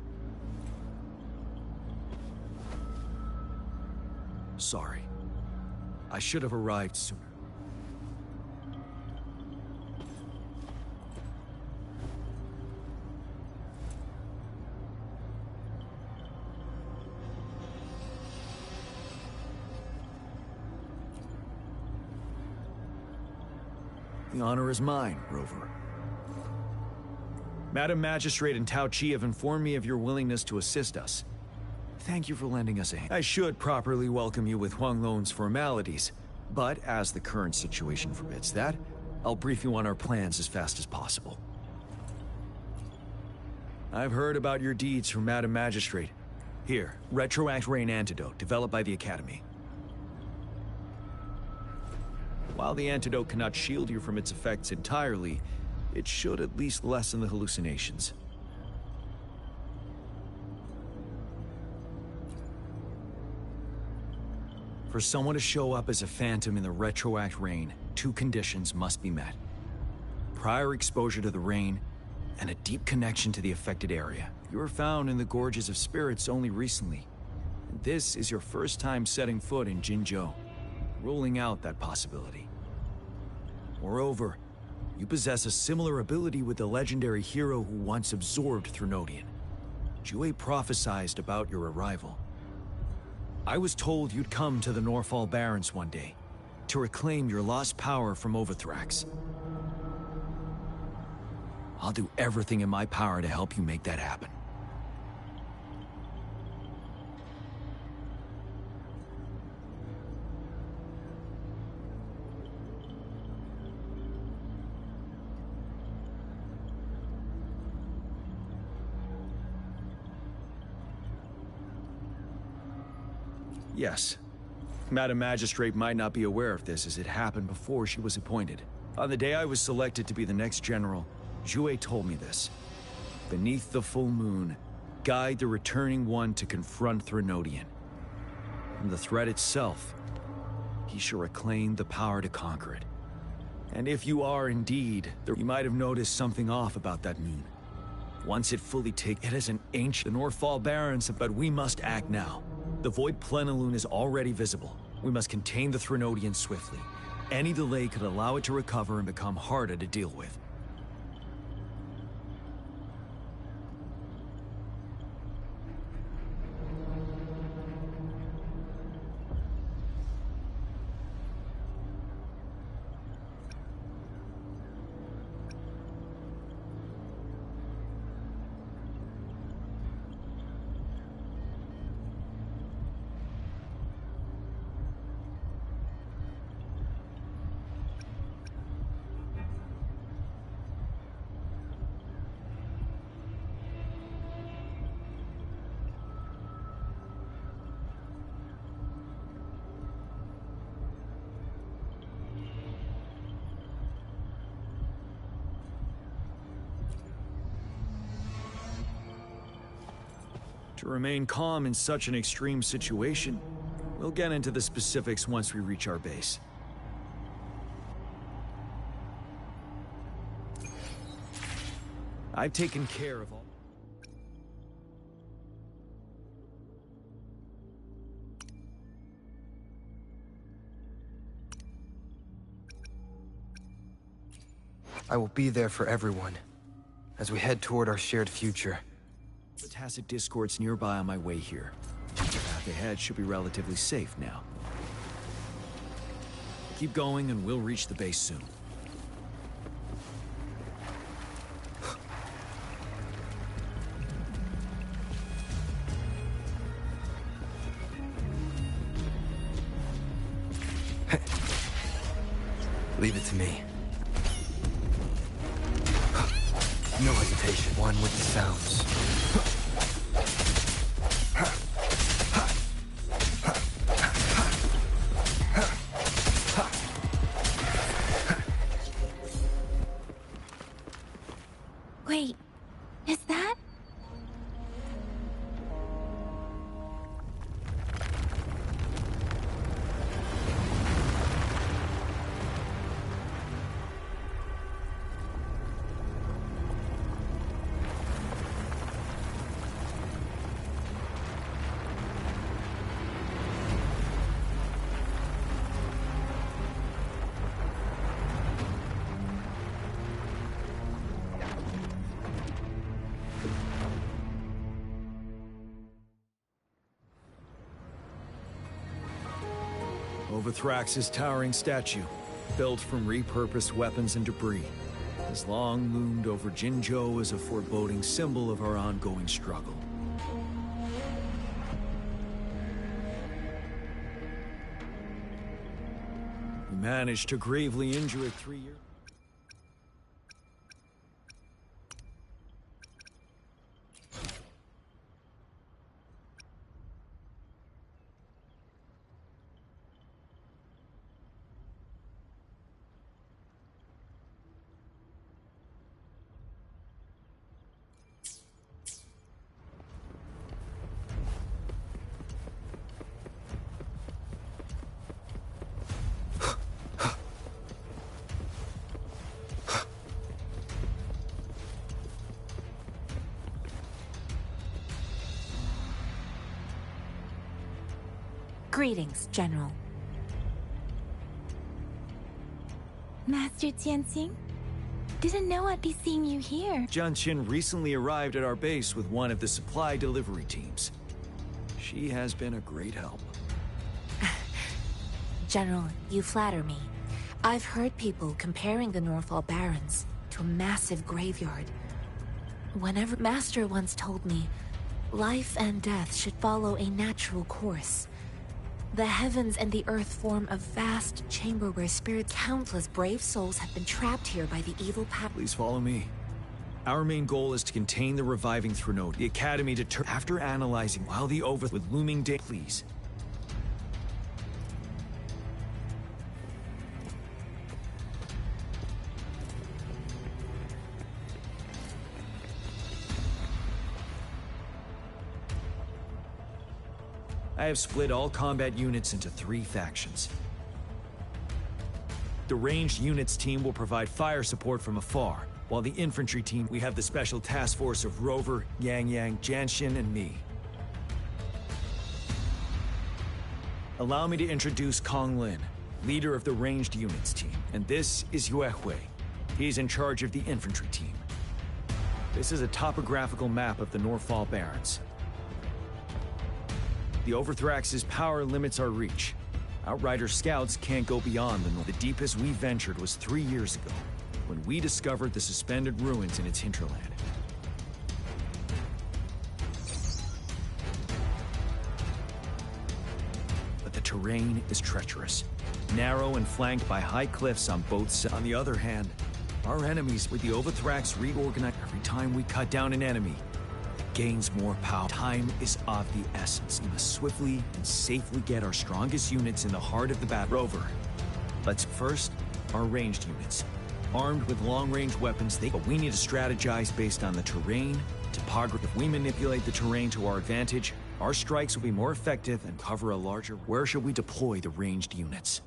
S6: Sorry. I should have arrived sooner. The honor is mine, Rover. Madam Magistrate and Tao Chi have informed me of your willingness to assist us. Thank you for lending us a hand. I should properly welcome you with Huang Lon's formalities, but as the current situation forbids that, I'll brief you on our plans as fast as possible. I've heard about your deeds from Madam Magistrate. Here, Retroact Rain Antidote, developed by the Academy. While the antidote cannot shield you from its effects entirely, it should at least lessen the hallucinations. For someone to show up as a phantom in the Retroact Rain, 2 conditions must be met. Prior exposure to the rain, and a deep connection to the affected area. You were found in the Gorges of Spirits only recently. And this is your first time setting foot in Jinzhou, ruling out that possibility. Moreover, you possess a similar ability with the legendary hero who once absorbed Threnodian. Jue prophesized about your arrival. I was told you'd come to the Norfall Barrens one day, to reclaim your lost power from Overthrax. I'll do everything in my power to help you make that happen. Yes. Madam Magistrate might not be aware of this as it happened before she was appointed. On the day I was selected to be the next general, Jue told me this. Beneath the full moon, guide the returning one to confront Threnodian. From the threat itself, he shall reclaim the power to conquer it. And if you are indeed, you might have noticed something off about that moon. Once it fully takes, it is an ancient, the Norfall Barrens, but we must act now. The Void Plenilune is already visible. We must contain the Threnodian swiftly. Any delay could allow it to recover and become harder to deal with. To remain calm in such an extreme situation, we'll get into the specifics once we reach our base. I've taken care of all...
S2: I will be there for everyone, as we head toward our shared future.
S6: The Tacet Discord's nearby on my way here. The path ahead should be relatively safe now. Keep going and we'll reach the base soon.
S2: Leave it to me. No hesitation. One with the sounds.
S1: Wait, is that?
S6: Wuthrax's towering statue, built from repurposed weapons and debris, has long loomed over Jinzhou as a foreboding symbol of our ongoing struggle. We managed to gravely injure it 3 years.
S20: Greetings, General.
S1: Master Jianxing? Didn't know I'd be seeing you here.
S6: Jianqin recently arrived at our base with one of the supply delivery teams. She has been a great help.
S20: General, you flatter me. I've heard people comparing the Northfall Barrens to a massive graveyard. Whenever Master once told me, life and death should follow a natural course. The heavens and the earth form a vast chamber where countless brave souls have been trapped here by the evil power.
S6: Please follow me. Our main goal is to contain the reviving Threnode. The Academy after analyzing while the Over with looming day. Please. I have split all combat units into 3 factions. The ranged units team will provide fire support from afar, while the infantry team, we have the special task force of Rover, Yang Yang, Jianxin, and me. Allow me to introduce Kong Lin, leader of the ranged units team, and this is Yue Hui. He's in charge of the infantry team. This is a topographical map of the Northfall Barrens. The Overthrax's power limits our reach. Outrider scouts can't go beyond the north. The deepest we ventured was 3 years ago, when we discovered the suspended ruins in its hinterland. But the terrain is treacherous, narrow and flanked by high cliffs on both sides. On the other hand, our enemies, with the Overthrax reorganized, every time we cut down an enemy, gains more power. Time is of the essence. We must swiftly and safely get our strongest units in the heart of the battle. Rover, let's first our ranged units. Armed with long-range weapons, but we need to strategize based on the terrain, Topography. If we manipulate the terrain to our advantage, our strikes will be more effective and cover a larger... Where should we deploy the ranged units?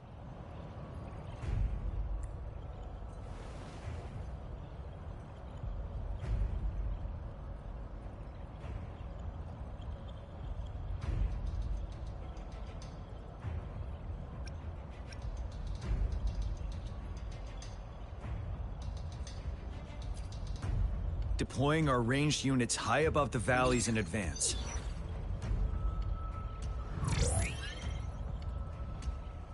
S6: Deploying our ranged units high above the valleys in advance.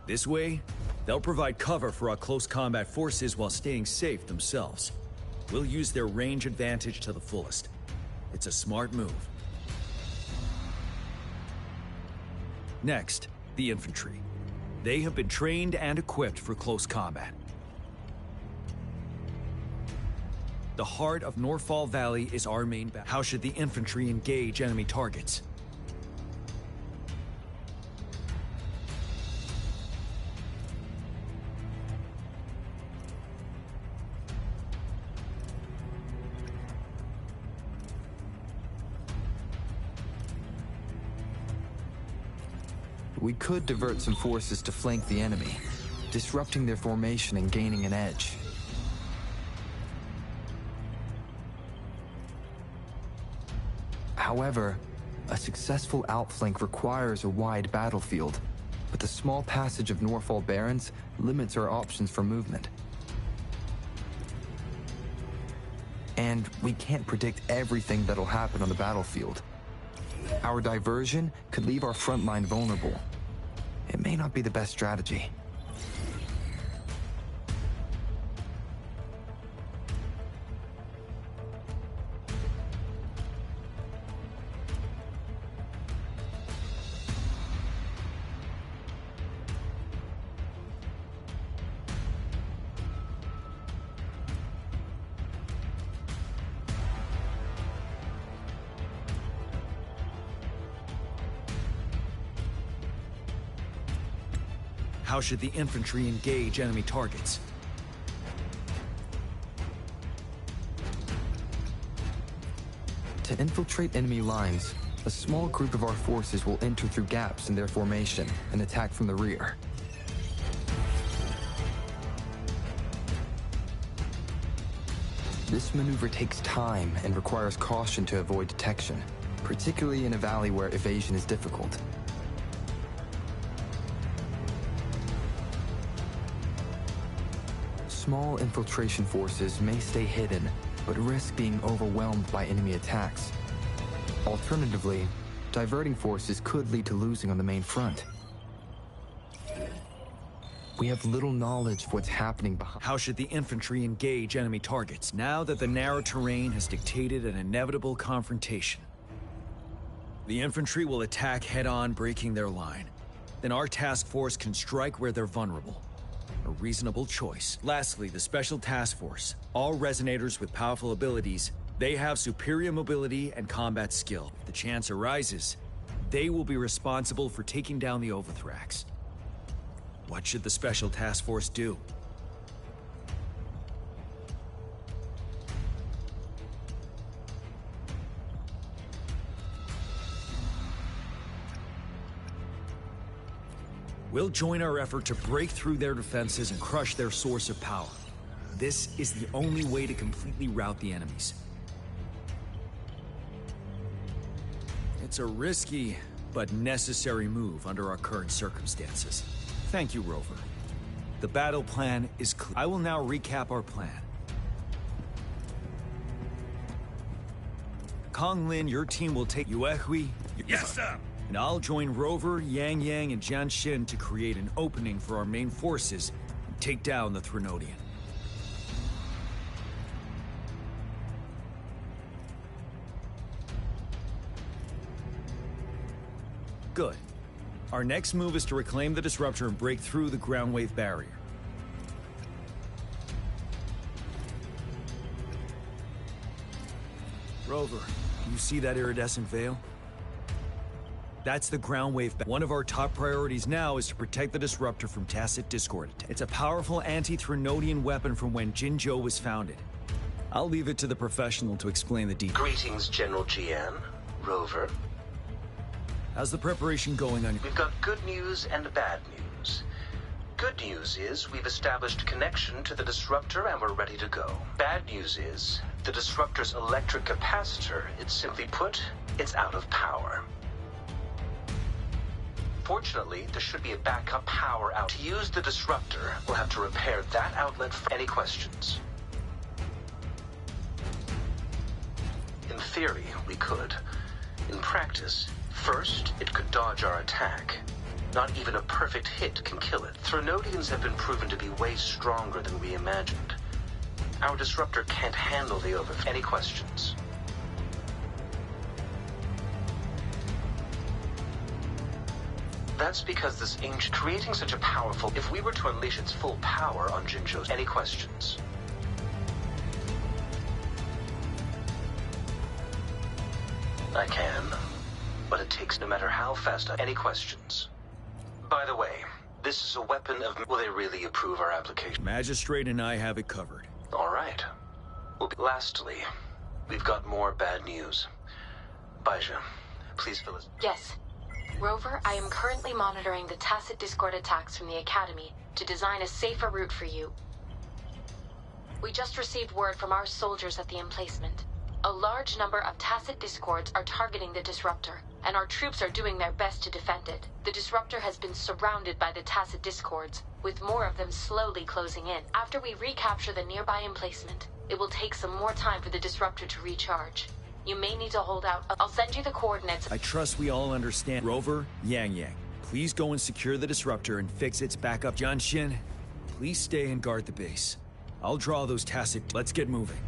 S6: This way, they'll provide cover for our close combat forces while staying safe themselves. We'll use their range advantage to the fullest. It's a smart move. Next, the infantry. They have been trained and equipped for close combat. The heart of Norfall Valley is our main battle. How should the infantry engage enemy targets?
S2: We could divert some forces to flank the enemy, disrupting their formation and gaining an edge. However, a successful outflank requires a wide battlefield, but the small passage of Norfall Barrens limits our options for movement. And we can't predict everything that'll happen on the battlefield. Our diversion could leave our front line vulnerable. It may not be the best strategy.
S6: How should the infantry engage enemy targets?
S2: To infiltrate enemy lines, a small group of our forces will enter through gaps in their formation and attack from the rear. This maneuver takes time and requires caution to avoid detection, particularly in a valley where evasion is difficult. Small infiltration forces may stay hidden, but risk being overwhelmed by enemy attacks. Alternatively, diverting forces could lead to losing on the main front. We have little knowledge of what's happening behind.
S6: How should the infantry engage enemy targets now that the narrow terrain has dictated an inevitable confrontation? The infantry will attack head-on, breaking their line. Then our task force can strike where they're vulnerable. A reasonable choice. Lastly, the Special Task Force. All resonators with powerful abilities, they have superior mobility and combat skill. If the chance arises, they will be responsible for taking down the Overthrax. What should the Special Task Force do? We'll join our effort to break through their defenses and crush their source of power. This is the only way to completely rout the enemies. It's a risky, but necessary move under our current circumstances. Thank you, Rover. The battle plan is clear. I will now recap our plan. Kong Lin, your team will take Yuehui.
S16: Yes, sir!
S6: And I'll join Rover, Yang Yang, and Jian Xin to create an opening for our main forces and take down the Threnodian. Good. Our next move is to reclaim the Disruptor and break through the ground wave barrier. Rover, do you see that iridescent veil? That's the ground wave. One of our top priorities now is to protect the Disruptor from tacit discord. It's a powerful anti-Threnodian weapon from when Jinzhou was founded. I'll leave it to the professional to explain the details.
S21: Greetings, General GN. Rover.
S6: How's the preparation going on?
S21: We've got good news and bad news. Good news is we've established connection to the disruptor and we're ready to go. Bad news is the disruptor's electric capacitor, it's simply put, it's out of power. Fortunately, there should be a backup power out. To use the disruptor, we'll have to repair that outlet for any questions. In theory, we could. In practice, first, it could dodge our attack. Not even a perfect hit can kill it. Threnodians have been proven to be way stronger than we imagined. Our disruptor can't handle the overthrow. Any questions? That's because this ancient... Creating such a powerful... If we were to unleash its full power on Jinzhou's... Any questions? I can, but it takes no matter how fast I... Any questions? By the way, this is a weapon of... Will they really approve our application?
S6: Magistrate and I have it covered.
S21: All right. Lastly, we've got more bad news. Baija, please fill us...
S15: Yes. Rover, I am currently monitoring the tacit discord attacks from the Academy to design a safer route for you. We just received word from our soldiers at the emplacement. A large number of tacit discords are targeting the disruptor, and our troops are doing their best to defend it. The disruptor has been surrounded by the tacit discords, with more of them slowly closing in. After we recapture the nearby emplacement, it will take some more time for the disruptor to recharge. You may need to hold out. I'll send you the coordinates.
S6: I trust we all understand. Rover, Yang, please go and secure the disruptor and fix its backup. Jianxin, please stay and guard the base. I'll draw those tacit... Let's get moving.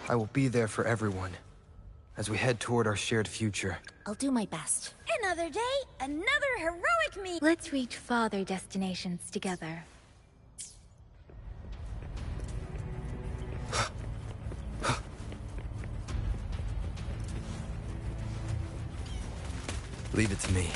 S2: I will be there for everyone as we head toward our shared future.
S20: I'll do my best.
S8: Another day, another heroic meet.
S1: Let's reach farther destinations together.
S2: Leave it to me.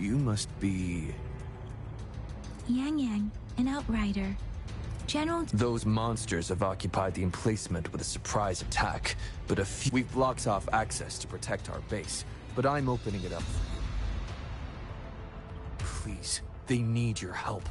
S6: You must be...
S1: Yang Yang, an outrider. General...
S7: Those monsters have occupied the emplacement with a surprise attack, but we've blocked off access to protect our base, but I'm opening it up. Please, they need your help.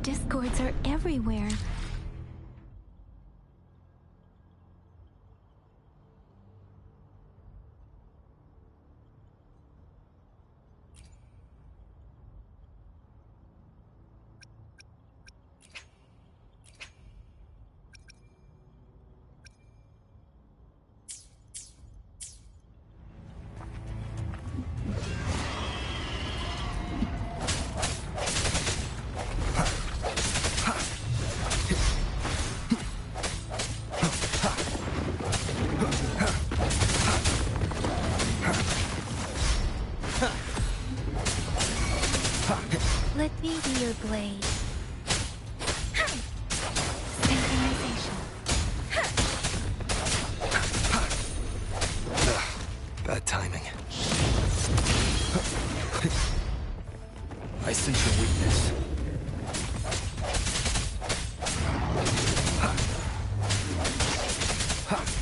S1: discords are everywhere. Let me be your blade. Synchronization.
S2: Bad timing. I sense your weakness.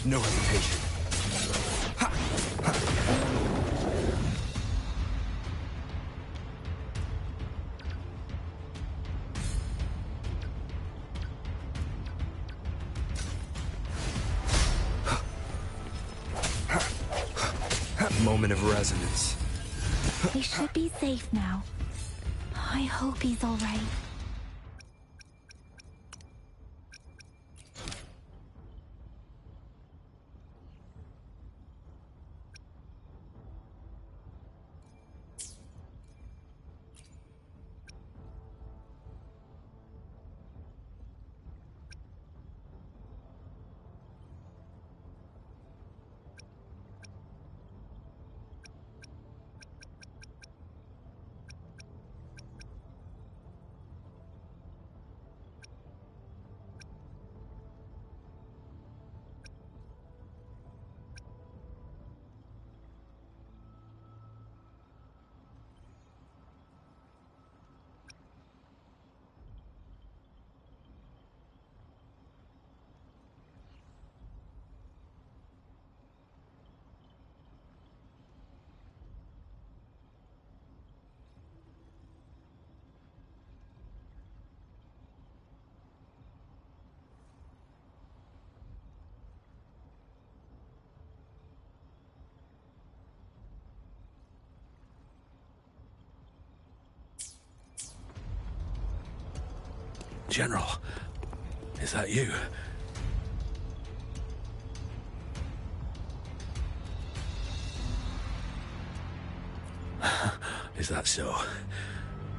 S2: No hesitation. Moment of resonance.
S1: We should be safe now. I hope he's all right.
S12: General, is that you? Is that so?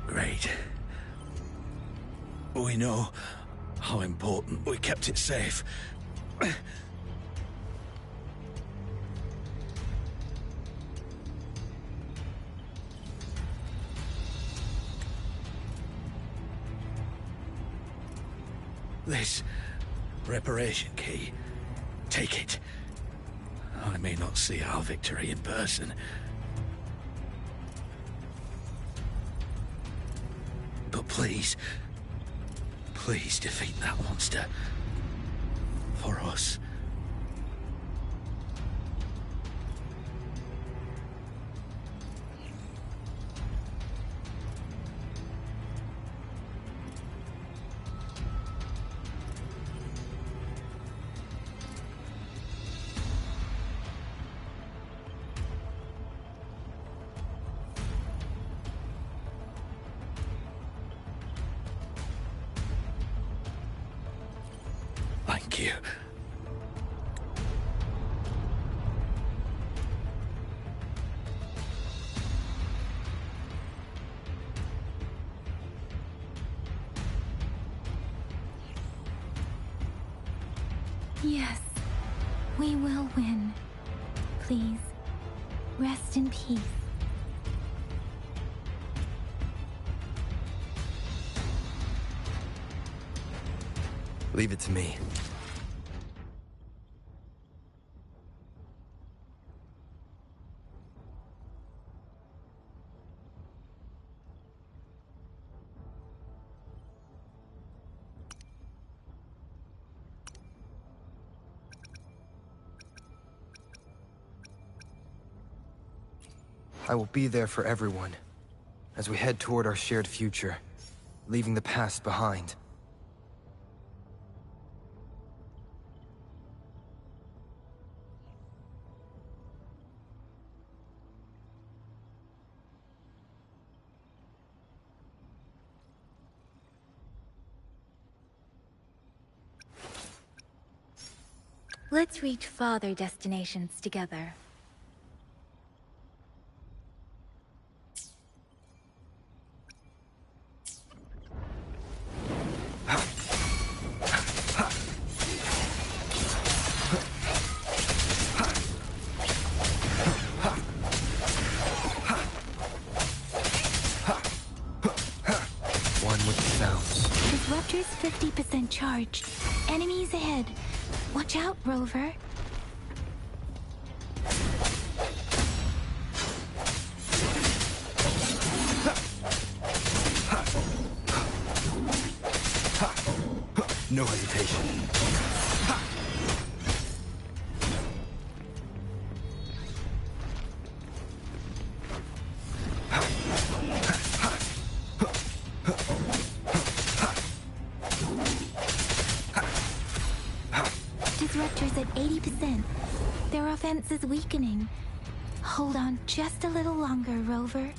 S12: Great. We know how important we kept it safe. This reparation key, take it. I may not see our victory in person, but please, please defeat that monster. For us. Thank you.
S1: Yes, we will win. Please, rest in peace.
S2: Leave it to me. I will be there for everyone as we head toward our shared future. leaving the past behind.
S1: Let's reach farther destinations together.
S2: One with the sounds.
S1: Disruptor's 50% charged. Enemies ahead. Watch out, Rover.
S2: No hesitation.
S1: Disruptor's at 80%. Their offense is weakening. Hold on just a little longer, Rover.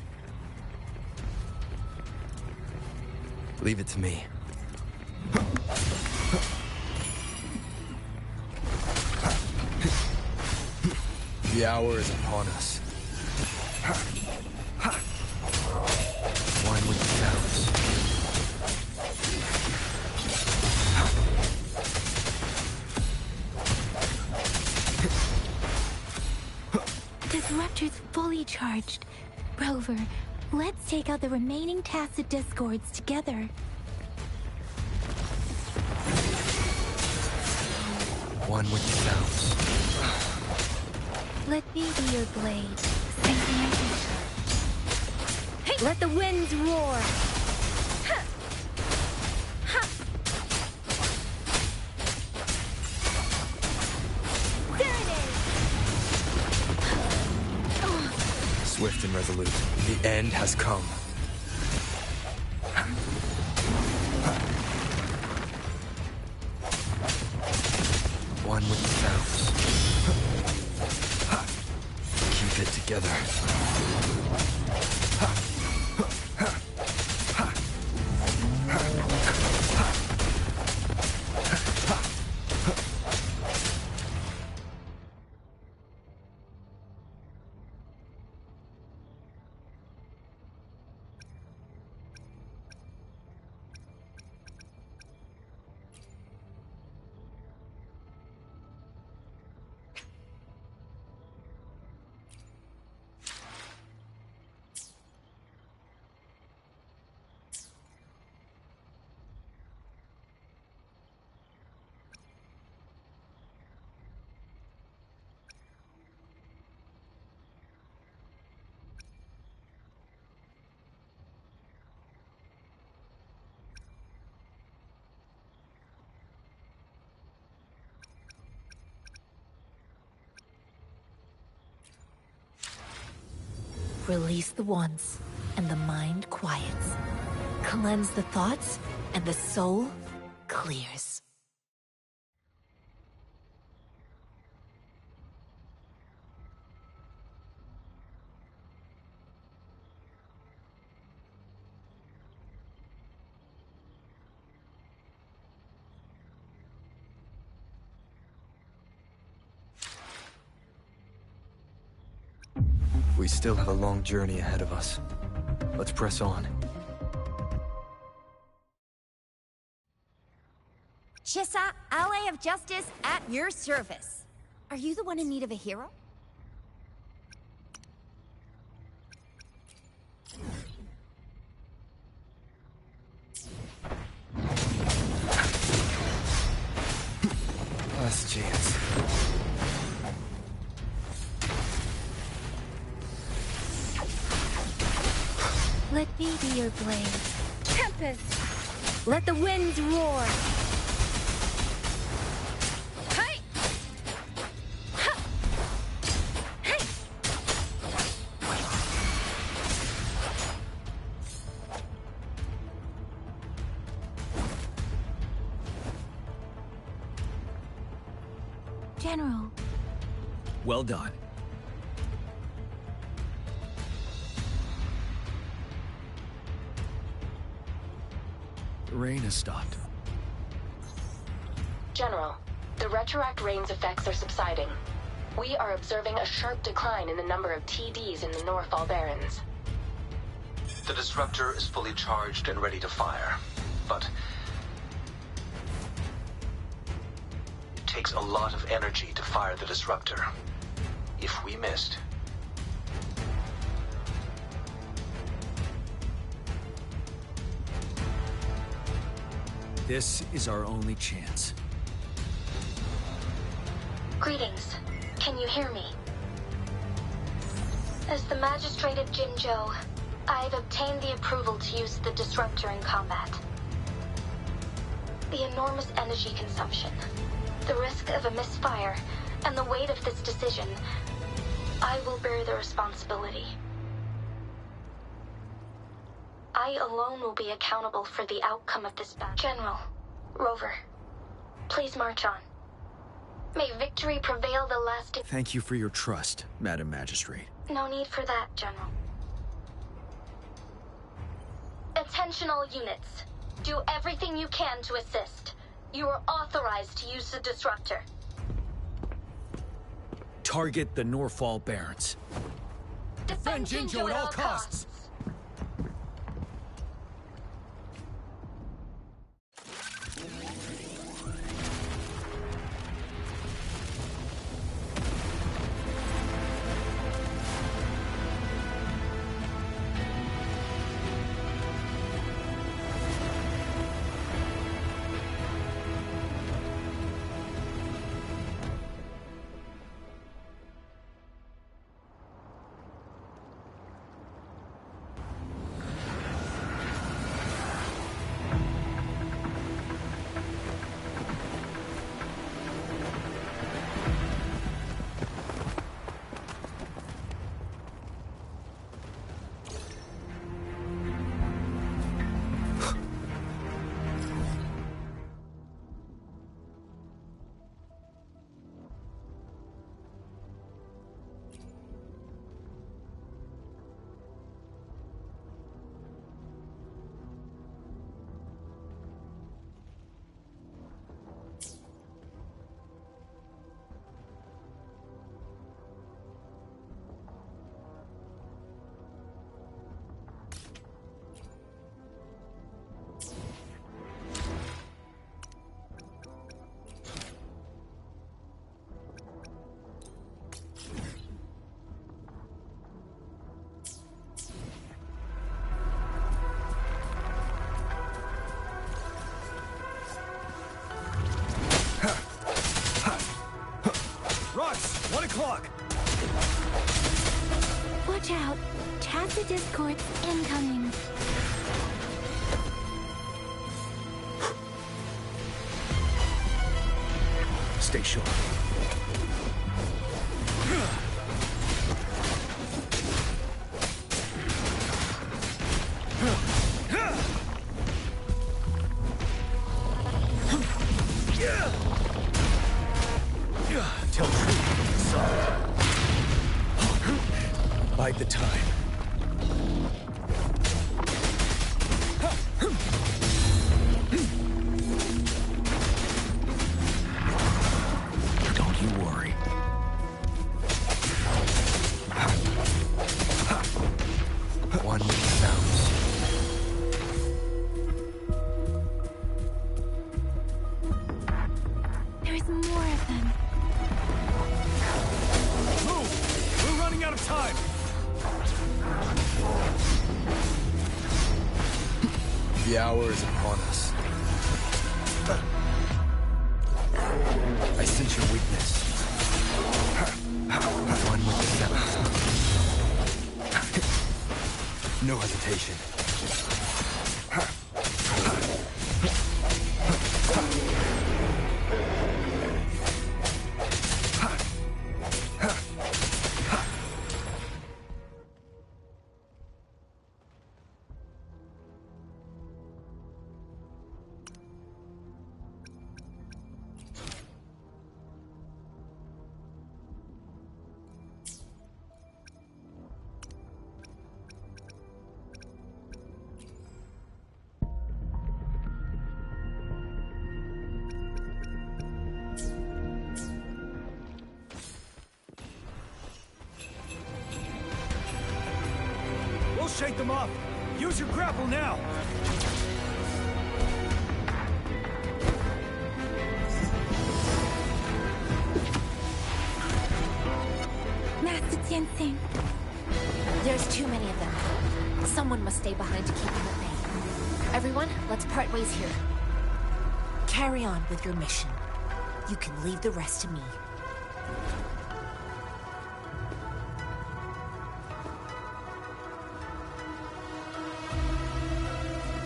S2: Leave it to me. The hour is upon us. One with the sounds.
S1: Disruptor's fully charged. Rover, let's take out the remaining tacit discords together.
S2: One with the sounds.
S1: Let me be your blade. Synchronization. Hey. Let the winds roar. Ha. Ha.
S2: Swift and resolute. The end has come. One with the sounds. Keep it together.
S20: Release the wands, and the mind quiets. Cleanse the thoughts, and the soul clears.
S2: We still have a long journey ahead of us. Let's press on.
S8: Chissa, ally of justice, at your service. Are you the one in need of a hero?
S2: Last chance.
S1: Let me be your blade.
S8: Tempest!
S1: Let the winds roar.
S8: Hey! Ha! Hey!
S1: General.
S6: Well done. The rain has stopped.
S15: General, the retroact rain's effects are subsiding. We are observing a sharp decline in the number of TDs in the Norfall Barrens.
S21: The disruptor is fully charged and ready to fire, but it takes a lot of energy to fire the disruptor. If we missed,
S6: this is our only chance.
S15: Greetings. Can you hear me? As the Magistrate of Jinzhou, I've obtained the approval to use the disruptor in combat. The enormous energy consumption, the risk of a misfire, and the weight of this decision, I will bear the responsibility. I alone will be accountable for the outcome of this battle. General, Rover, please march on. May victory prevail the lasting—
S6: Thank you for your trust, Madam Magistrate.
S15: No need for that, General. Attention all units. Do everything you can to assist. You are authorized to use the disruptor.
S6: Target the Norfall Barrens.
S15: Defend Jinzhou at all costs.
S6: Russ, 1 o'clock.
S1: Watch out. Tacit discords incoming.
S6: Stay sharp. Tell truth, son. Bide the time. Don't you worry.
S2: One sounds.
S1: There's more of them.
S6: Move! We're running out of time!
S2: The hour is upon us. I sense your weakness. One with the sevens. No hesitation.
S6: We'll shake them off. Use your grapple now.
S1: Master Tianxing.
S20: There's too many of them. Someone must stay behind to keep them at bay. Everyone, let's part ways here. Carry on with your mission. You can leave the rest to me.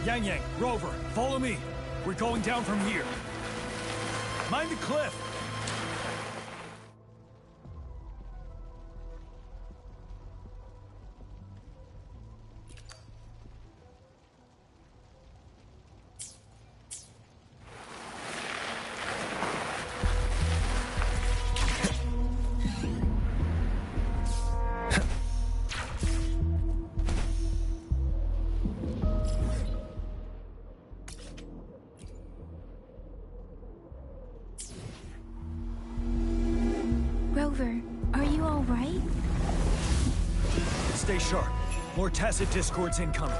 S6: Yang Yang, Rover, follow me. We're going down from here. Mind the cliff.
S1: Rover, are you all right?
S6: Stay sharp. More tacit discords incoming.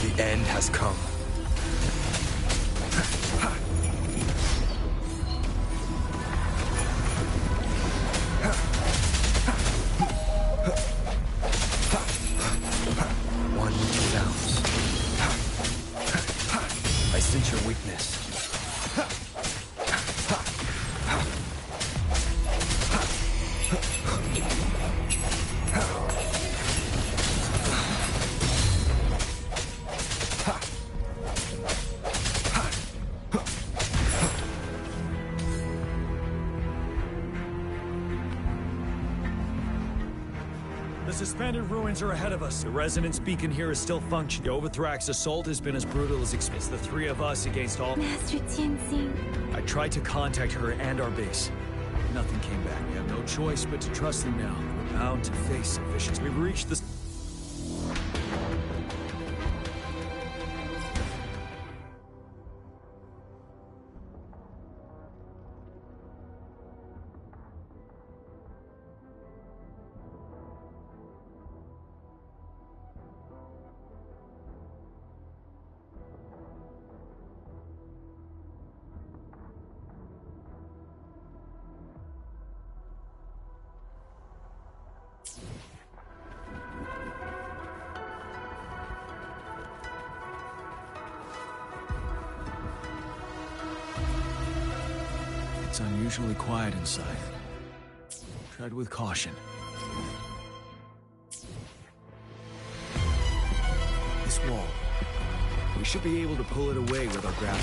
S2: The end has come.
S6: The suspended ruins are ahead of us. The resonance beacon here is still functioning. The Overthrak's assault has been as brutal as expected. It's the three of us against all.
S1: Master Tianxing.
S6: I tried to contact her and our base. Nothing came back. We have no choice but to trust them now. We're bound to face vicious. We've reached the... It's unusually quiet inside. Tread with caution. This wall. We should be able to pull it away with our grapple.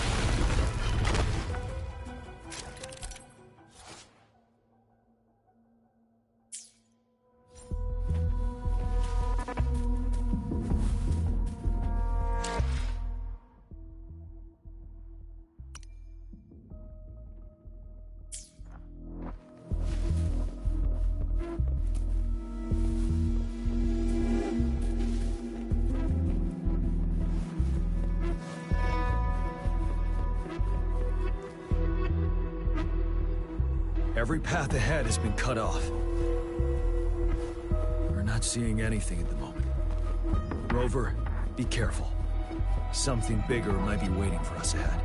S6: Every path ahead has been cut off. We're not seeing anything at the moment. Rover, be careful. Something bigger might be waiting for us ahead.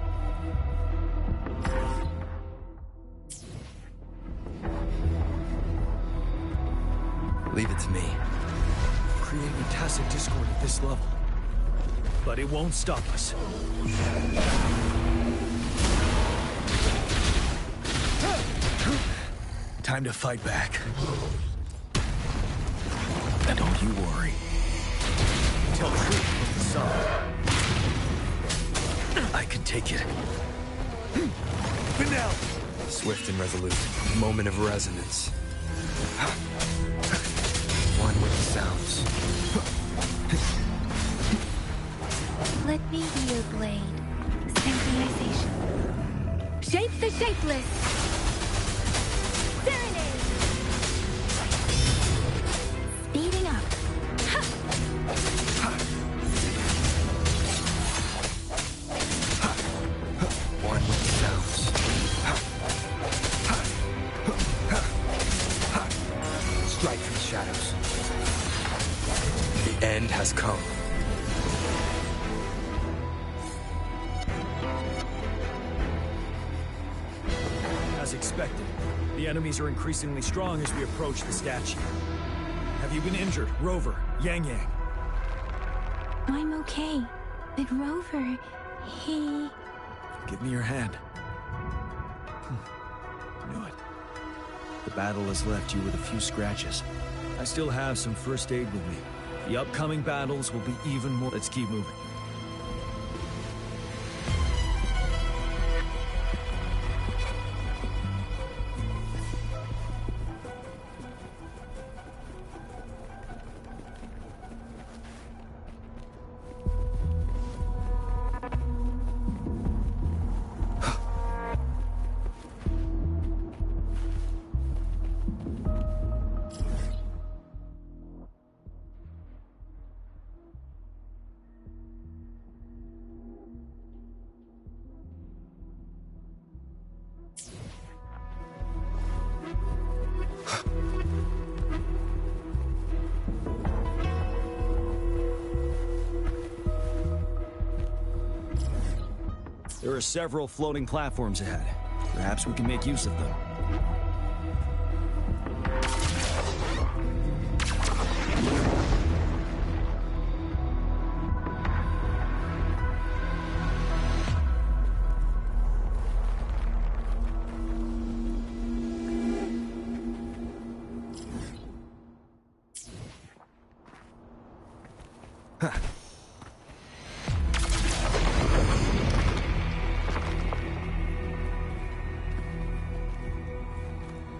S2: Leave it to me.
S6: Creating tacit discord at this level. But it won't stop us. Time to fight back. And don't you worry. Tell truth from the sun. I can take it. But now!
S2: Swift and resolute. Moment of resonance. One with the sounds.
S1: Let me be your blade. Synchronization. Shape the shapeless! Serenade! Speeding up. Ha!
S2: has come.
S6: As expected, the enemies are increasingly strong as we approach the statue. Have you been injured, Rover, Yang Yang?
S1: I'm okay. But Rover, he...
S6: Give me your hand. Knew it. The battle has left you with a few scratches. I still have some first aid with me. The upcoming battles will be even more... Let's keep moving. There are several floating platforms ahead. Perhaps we can make use of them.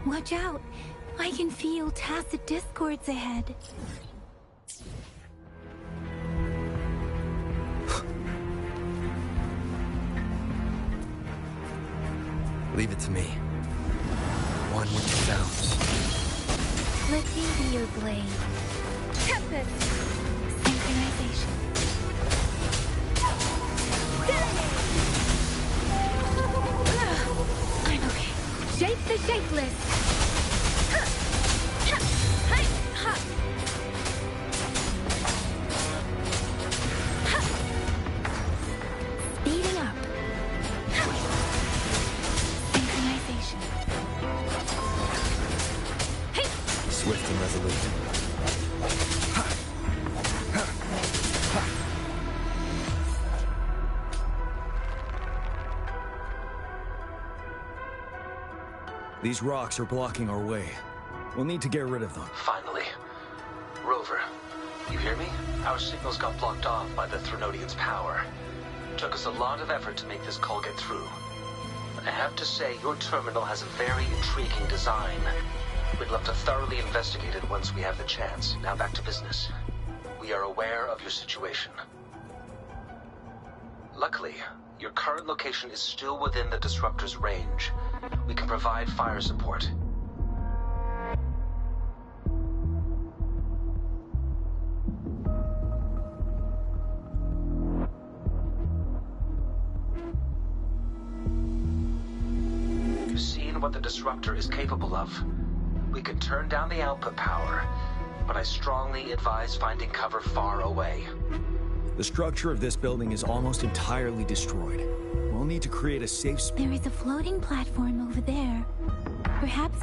S1: Watch out! I can feel tacit discords ahead.
S2: Leave it to me. One with the sounds.
S1: Let me be your blade. Tempest! Synchronization. I'm okay. Shape the shapeless! Speeding up. Synchronization.
S2: Swift and resolute.
S6: These rocks are blocking our way. We'll need to get rid of them.
S21: Finally. Rover, you hear me? Our signals got blocked off by the Threnodians' power. Took us a lot of effort to make this call get through. I have to say, your terminal has a very intriguing design. We'd love to thoroughly investigate it once we have the chance. Now back to business. We are aware of your situation. Luckily, your current location is still within the Disruptor's range. We can provide fire support. You've seen what the Disruptor is capable of. We can turn down the output power, but I strongly advise finding cover far away.
S6: The structure of this building is almost entirely destroyed. We'll need to create a safe space.
S1: There is a floating platform over there. Perhaps...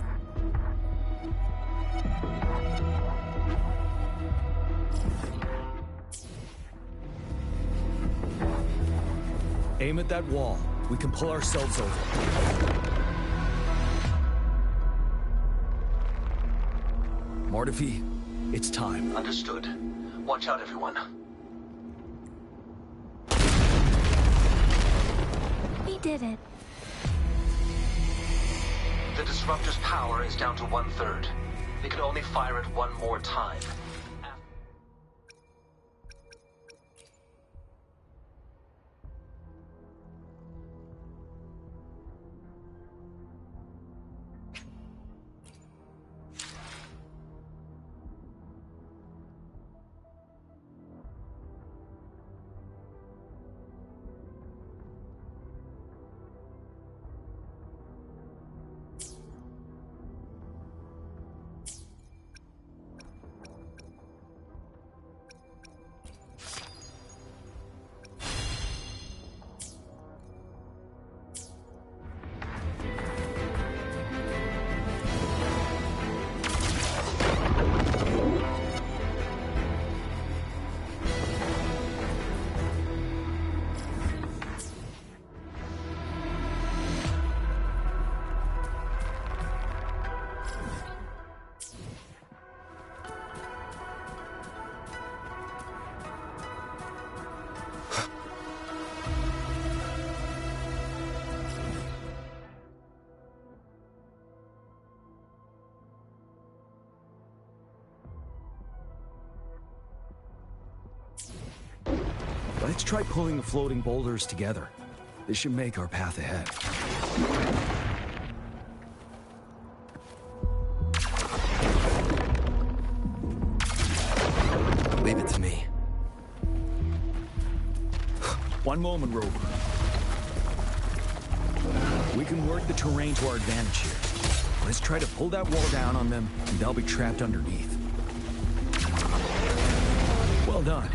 S6: Aim at that wall. We can pull ourselves over. Mortefi, it's time.
S21: Understood. Watch out, everyone.
S1: We did it.
S21: The Disruptor's power is down to 1/3. We can only fire it one more time.
S6: Let's try pulling the floating boulders together. This should make our path ahead.
S2: Leave it to me.
S6: One moment, Rover. We can work the terrain to our advantage here. Let's try to pull that wall down on them, and they'll be trapped underneath. Well done.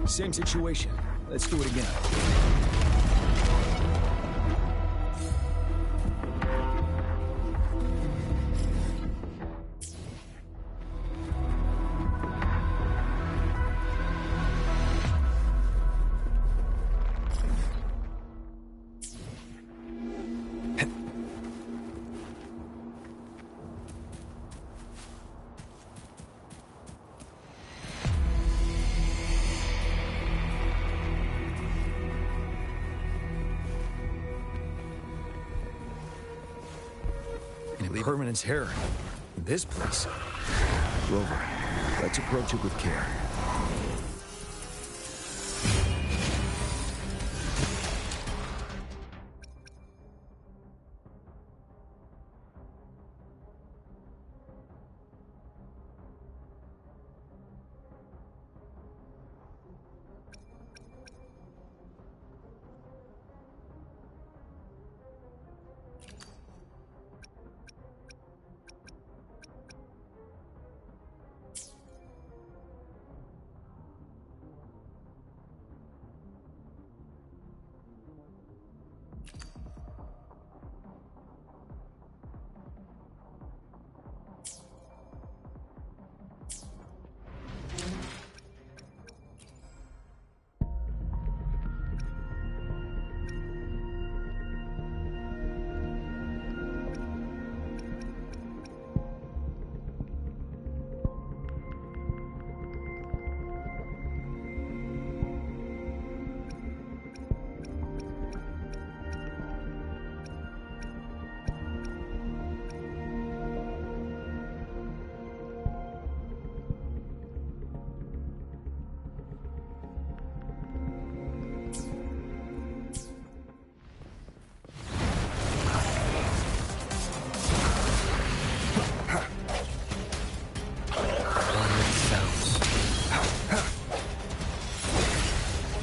S6: Same situation. Let's do it again. Permanence here. In this place. Rover, let's approach it with care.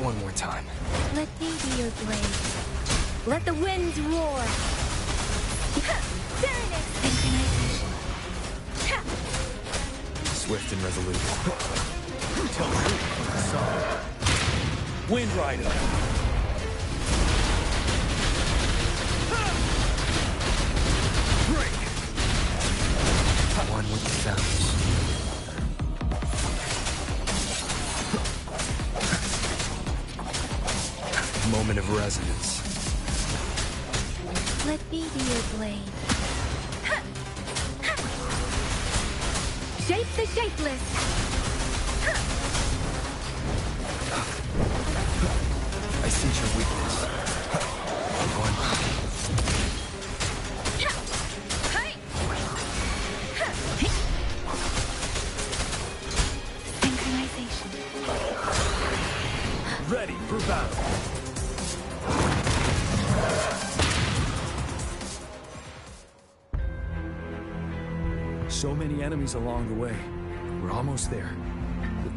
S2: One more time.
S5: Let me be your blade. Let the winds roar.
S2: Swift and resolute.
S6: Tell me. Wind Rider. Break.
S2: One with the sounds. Moment of resonance.
S5: Let me be your blade. Shape the shapeless.
S2: I sense your weakness.
S1: Synchronization.
S6: Ready for battle. So many enemies along the way. We're almost there.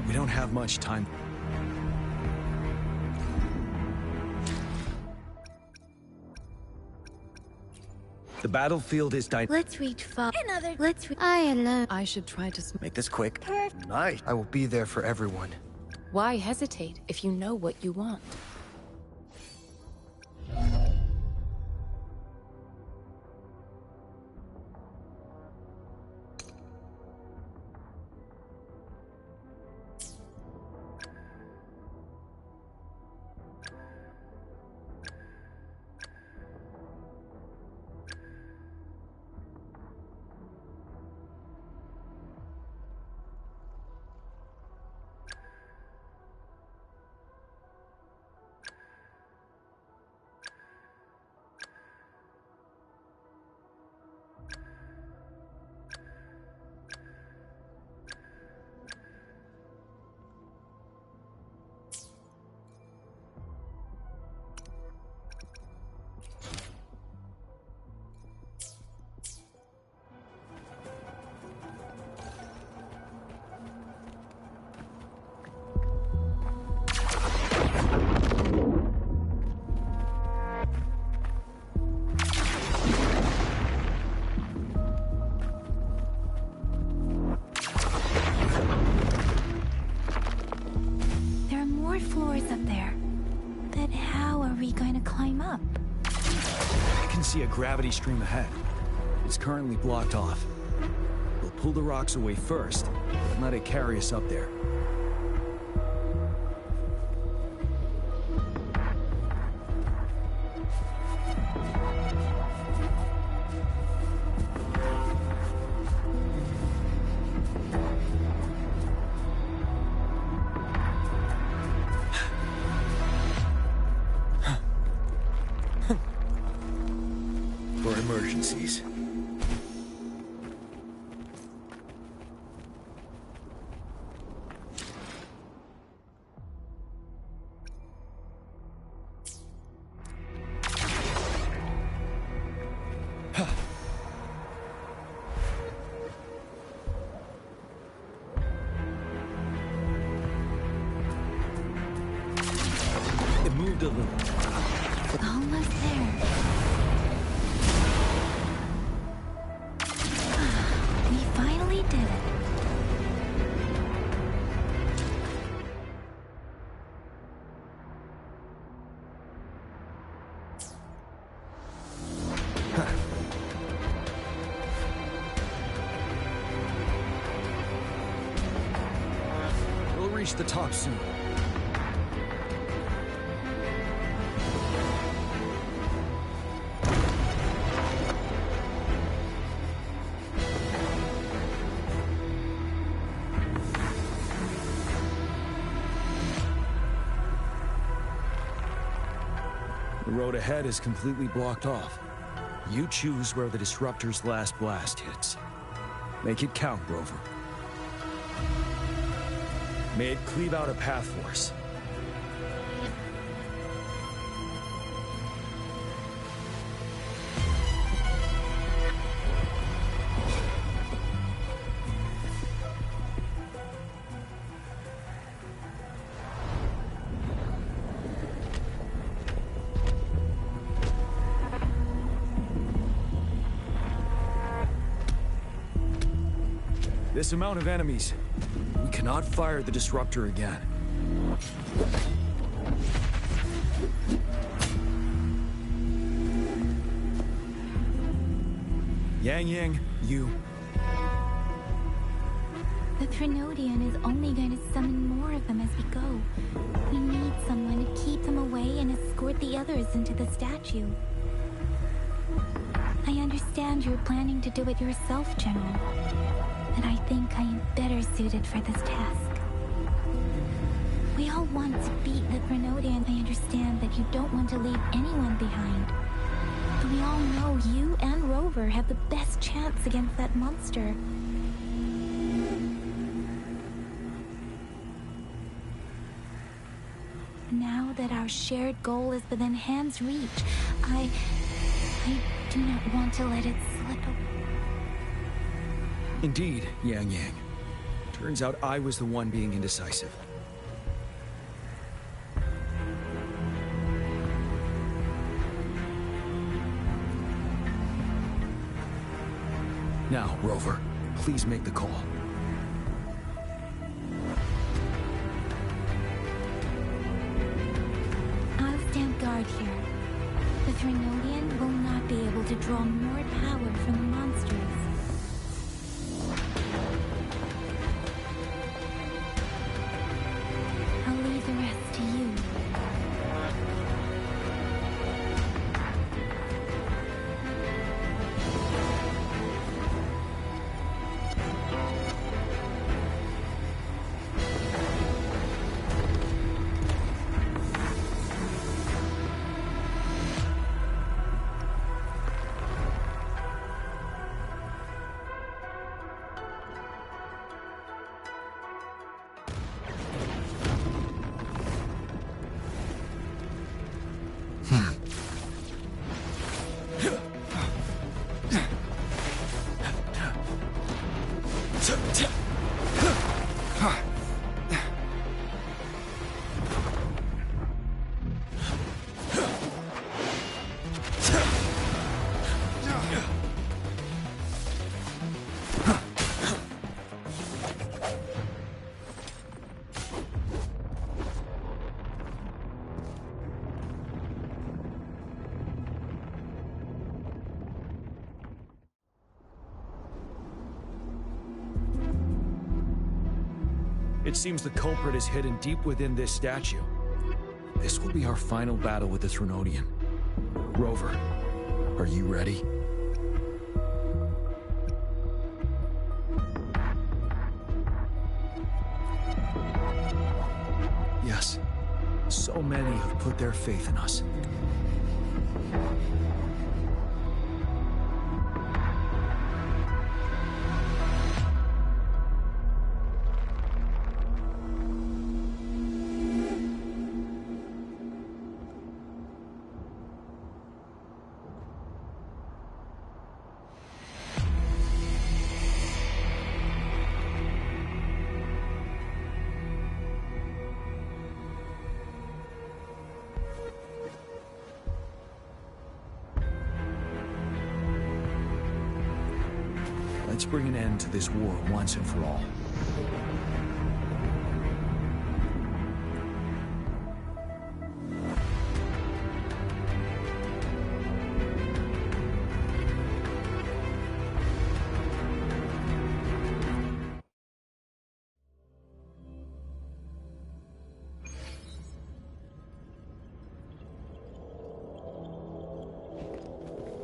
S6: We don't have much time. The battlefield is
S5: Let's reach far. I
S17: should try to
S2: make this quick. Nice. I will be there for everyone.
S17: Why hesitate if you know what you want?
S6: can see a gravity stream ahead. It's currently blocked off. We'll pull the rocks away first, and let it carry us up there. For emergencies. It moved a little.
S1: Almost there. We finally did it.
S6: We'll reach the top soon. The road ahead is completely blocked off. You choose where the Disruptor's last blast hits. Make it count, Rover. May it cleave out a path for us. This amount of enemies. We cannot fire the Disruptor again. Yang, you.
S1: The Threnodian is only going to summon more of them as we go. We need someone to keep them away and escort the others into the statue. I understand you're planning to do it yourself, General. But I think I am better suited for this task. We all want to beat the Threnodian. I understand that you don't want to leave anyone behind. But we all know you and Rover have the best chance against that monster. Now that our shared goal is within hand's reach, I do not want to let it slip away.
S6: Indeed, Yang. Turns out I was the one being indecisive. Now, Rover, please make the call.
S1: I'll stand guard here. The Threnodian will not be able to draw more power from the monsters. I'll leave the rest to you.
S6: It seems the culprit is hidden deep within this statue. This will be our final battle with the Threnodian. Rover, are you ready? Yes. So many have put their faith in us. Let's bring an end to this war once and for all.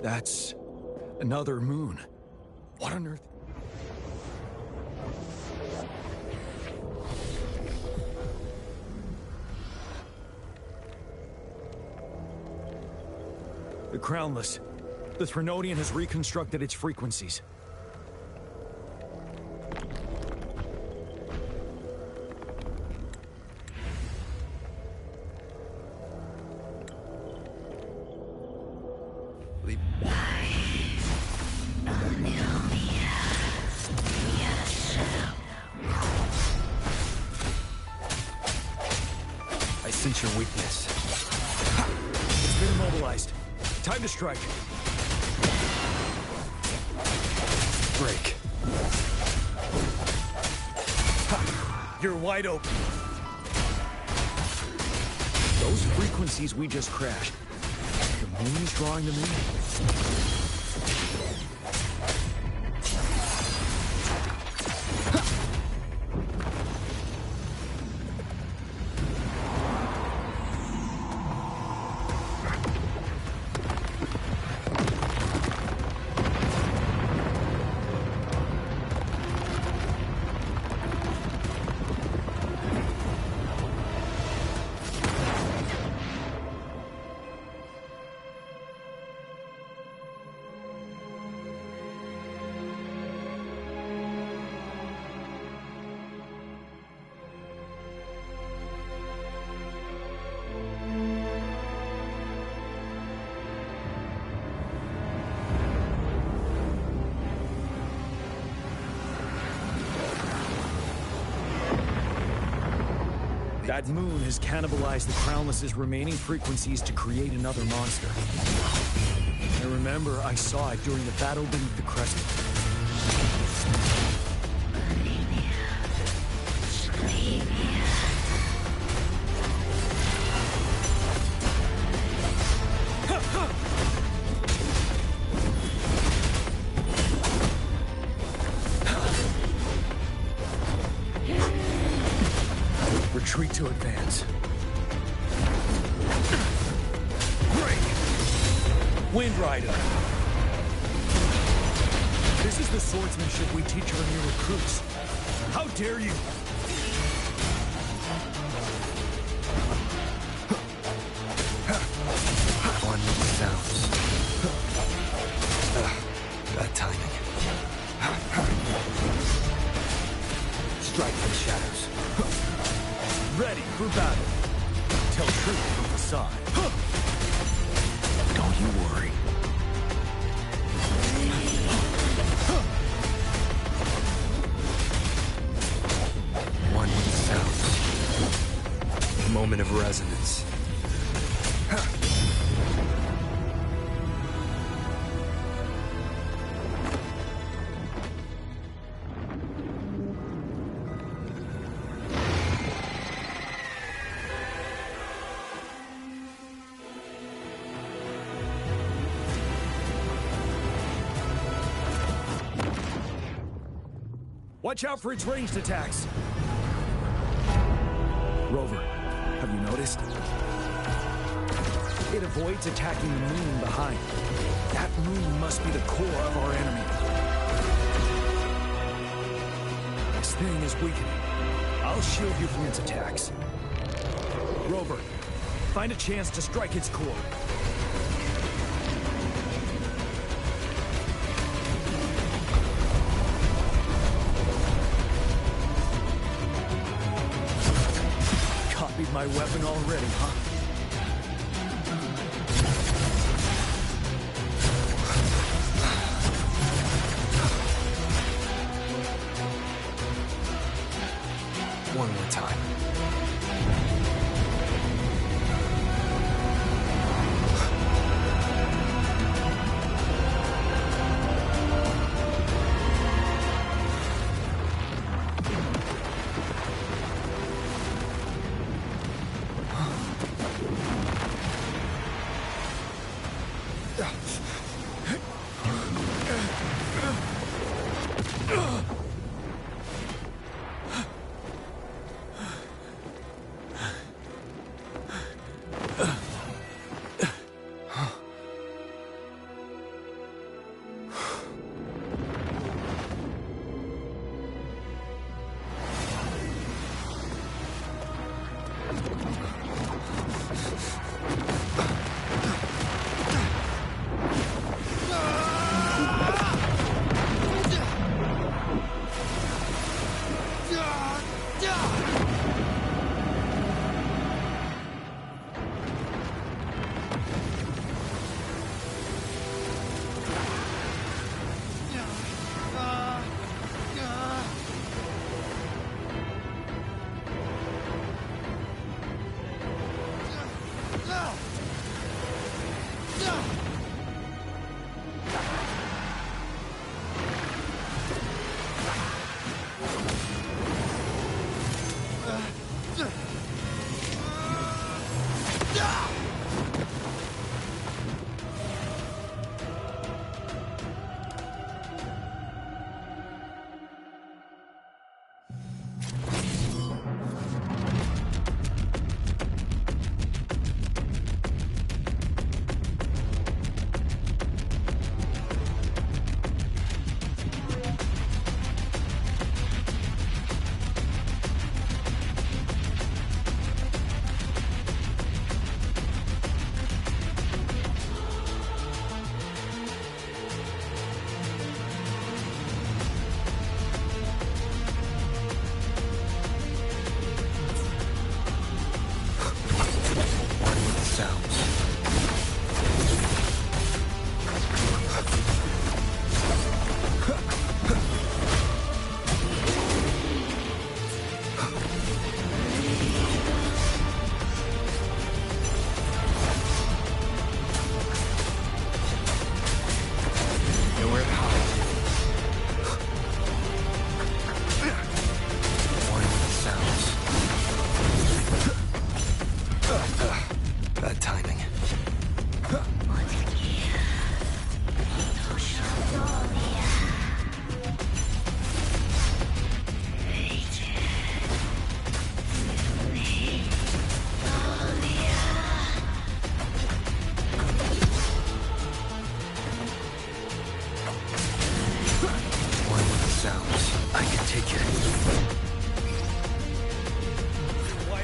S6: That's another moon. What on earth? The Crownless. The Threnodian has reconstructed its frequencies. I sense your weakness. It's been immobilized. Time to strike. Break. Ha! You're wide open. Those frequencies we just crashed. The moon's drawing them in. That moon has cannibalized the Crownless's remaining frequencies to create another monster. I remember I saw it during the battle beneath the crescent. Retreat to advance. Break! Wind Rider! This is the swordsmanship we teach our new recruits. How dare you!
S2: One sounds. Bad timing. Strike from the shadows.
S6: Ready for battle. Tell truth from the side. Don't you worry.
S2: One sounds. Moment of resonance.
S6: Watch out for its ranged attacks. Rover, have you noticed? It avoids attacking the moon behind. That moon must be the core of our enemy. This thing is weakening. I'll shield you from its attacks. Rover, find a chance to strike its core. Copied my weapon already, huh?
S2: One more time.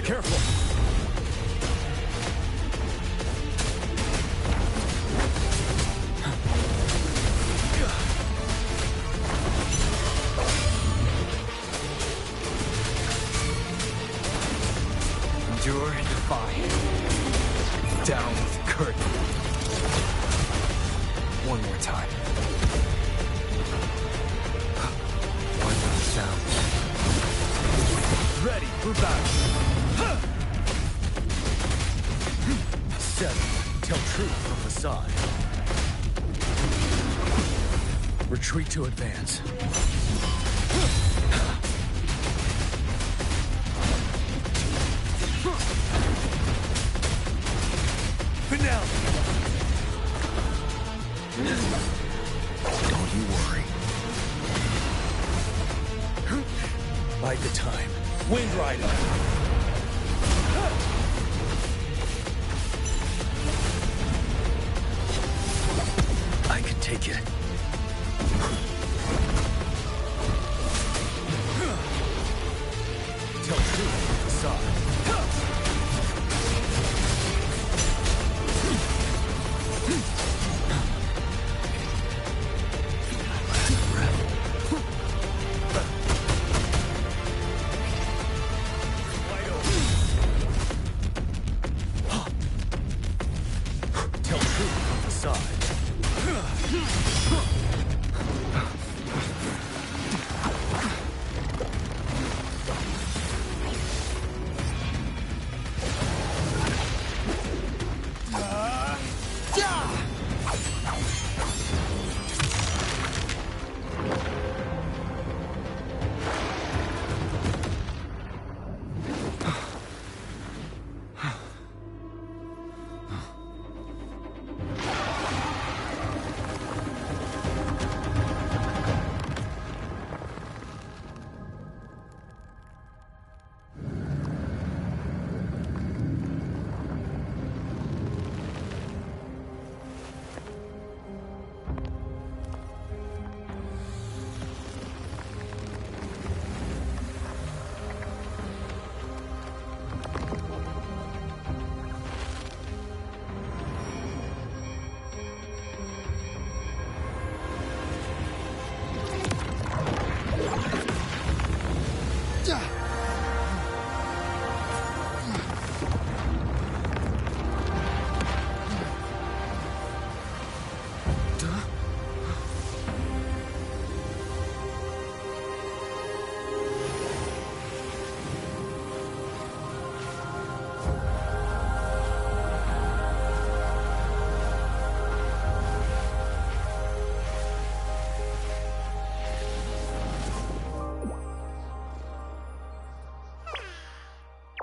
S6: Careful!
S2: Endure and defy. Down with curtain. One more time. One more sound.
S6: Ready for battle. 7. Tell truth from facade. Retreat to advance. Finale! Don't you worry. Bide the time. Wind Rider! take it. Tell truth, facade.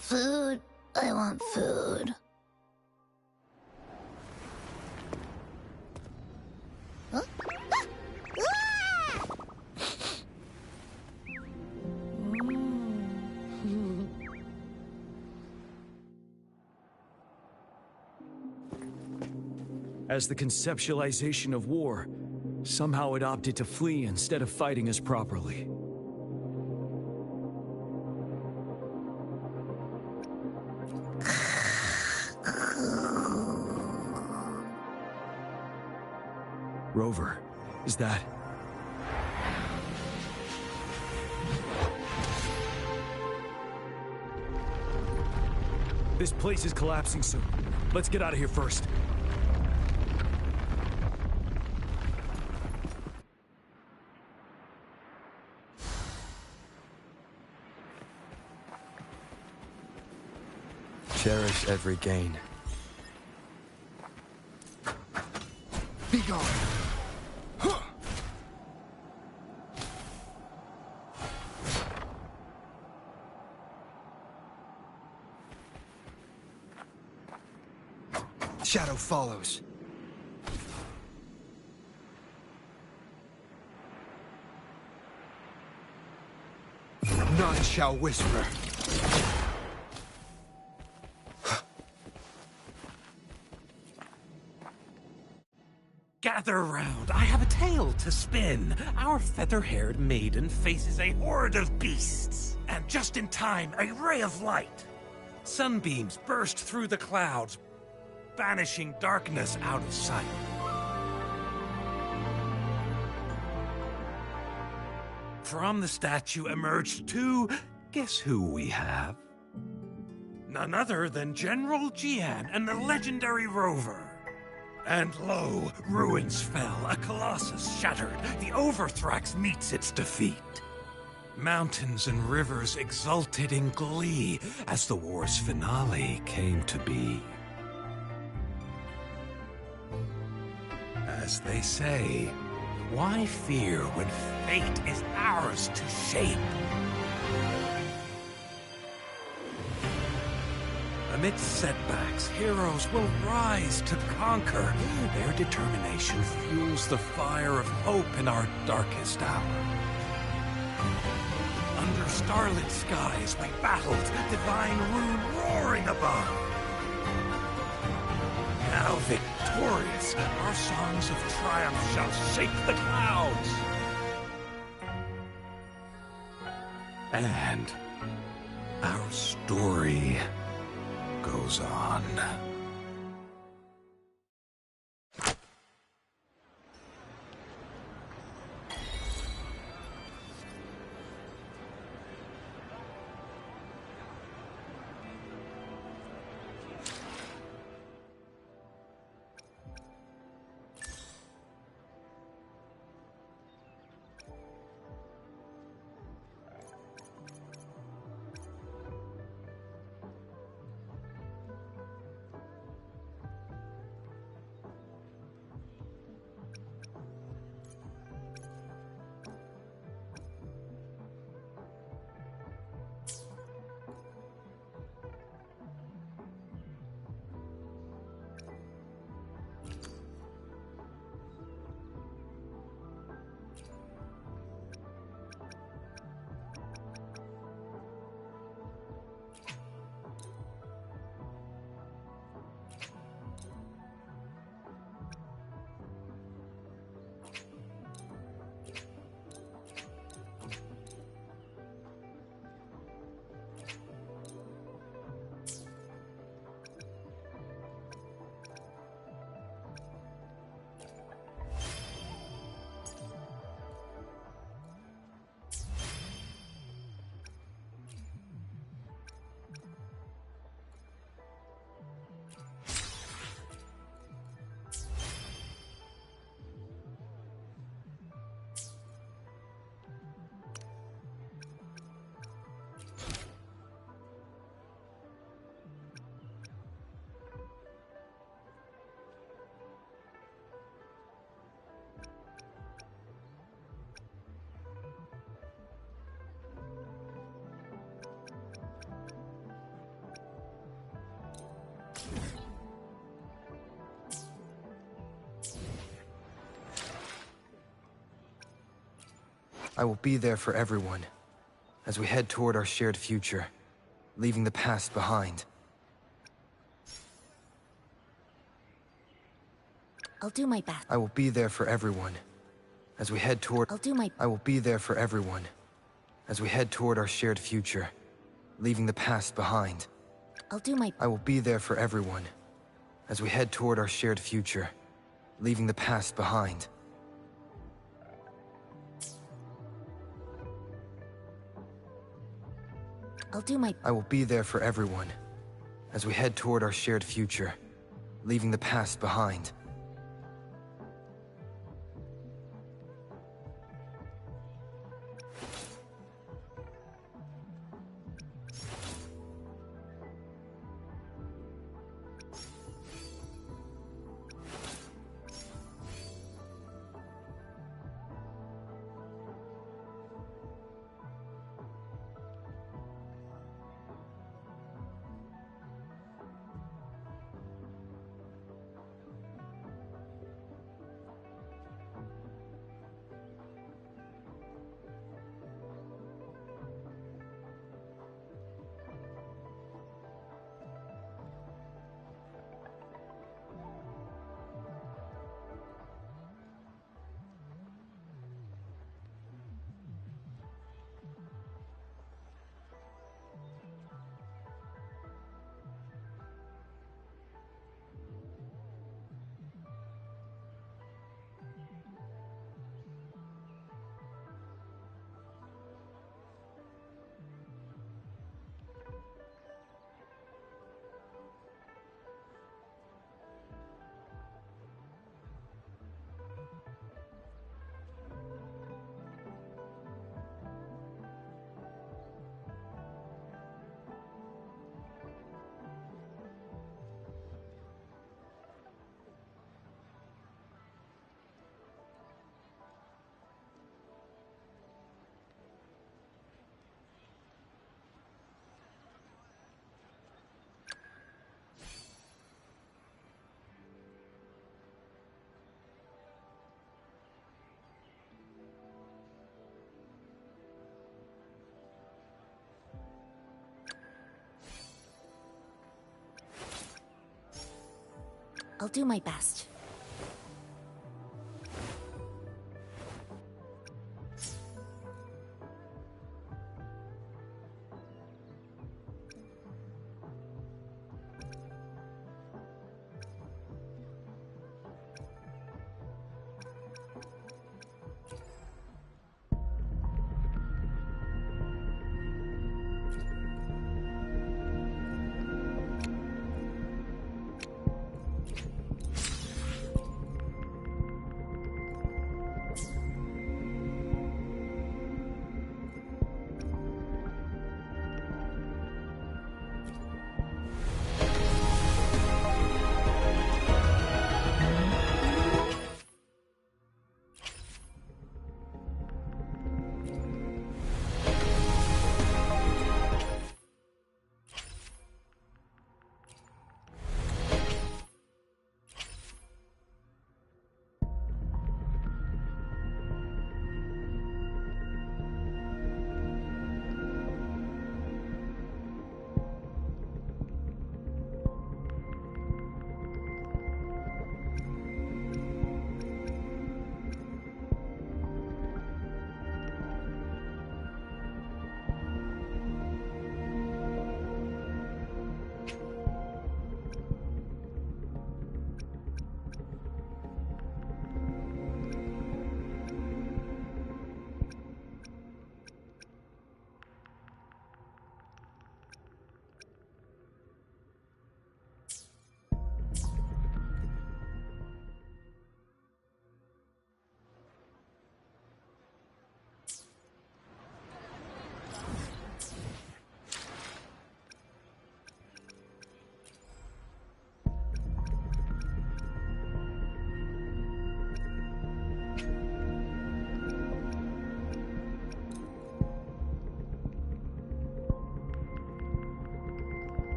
S3: Food. I want food. Huh?
S6: As the conceptualization of war, somehow it opted to flee instead of fighting us properly. Rover, is that... This place is collapsing soon. Let's get out of here first.
S2: Cherish every gain.
S9: Be gone.
S2: Shadow follows.
S9: None shall whisper.
S16: Gather round, I have a tale to spin. Our feather-haired maiden faces a horde of beasts. And just in time, a ray of light. Sunbeams burst through the clouds, banishing darkness out of sight. From the statue emerged two... Guess who we have? None other than General Jian and the legendary Rover. And lo, ruins fell, a colossus shattered. The Overthrax meets its defeat. Mountains and rivers exulted in glee as the war's finale came to be. As they say, why fear when fate is ours to shape? Amidst setbacks, heroes will rise to conquer. Their determination fuels the fire of hope in our darkest hour. Under starlit skies we battled, divine rune roaring above. Now victorious, our songs of triumph shall shake the clouds. And our story goes on.
S2: I will be there for everyone, as we head toward our shared future, leaving the past behind.
S3: I'll do my best.
S2: I will be there for everyone, as we head toward... I will be there for everyone, as we head toward our shared future, leaving the past behind. I will be there for everyone, as we head toward our shared future, leaving the past behind. I will be there for everyone, as we head toward our shared future, leaving the past behind.
S20: I'll do my best.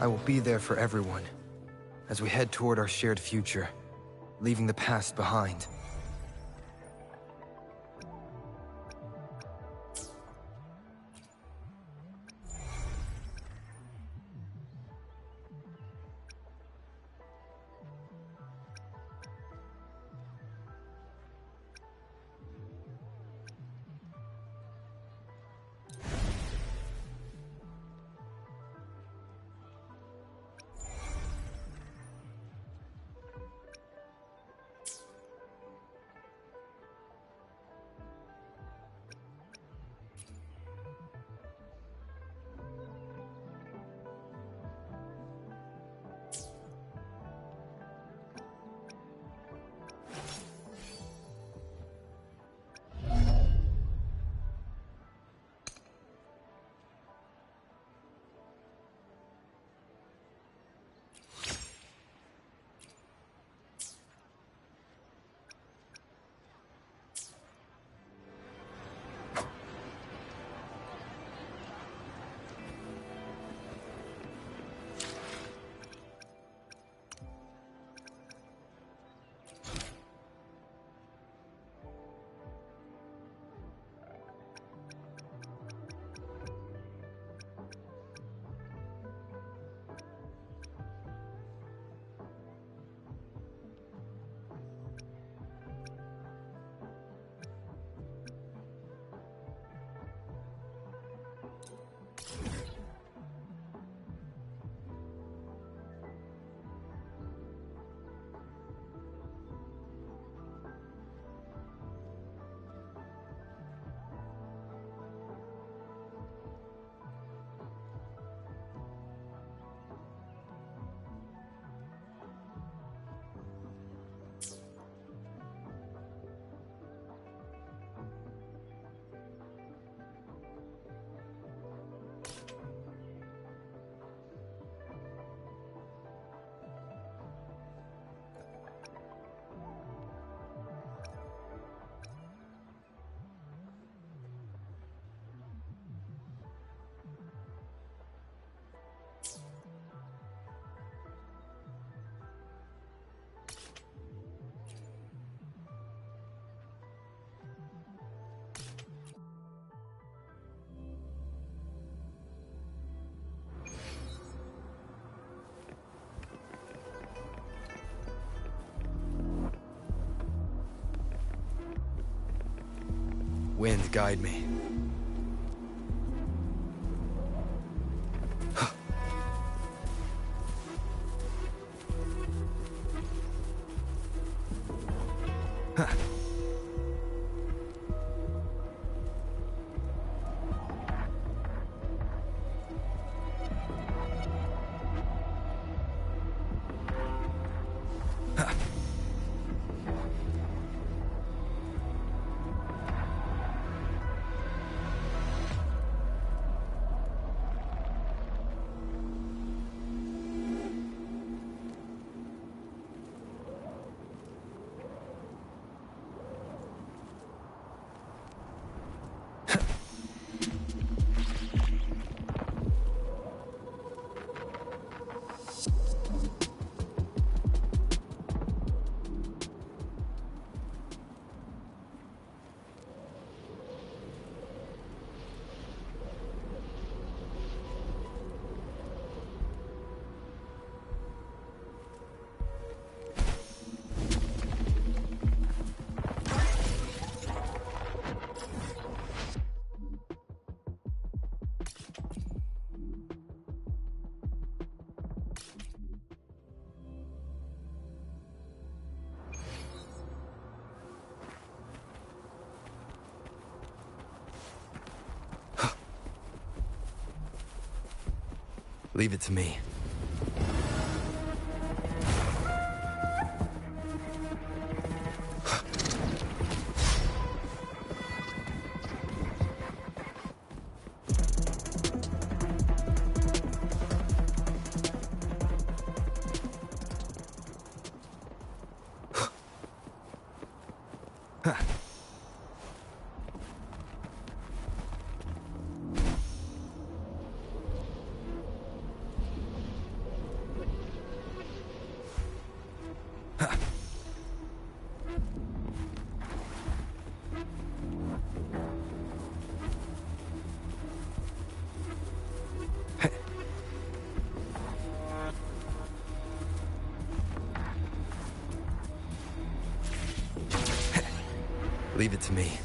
S2: I will be there for everyone, as we head toward our shared future, leaving the past behind. Wind, guide me. Leave it to me. Leave it to me.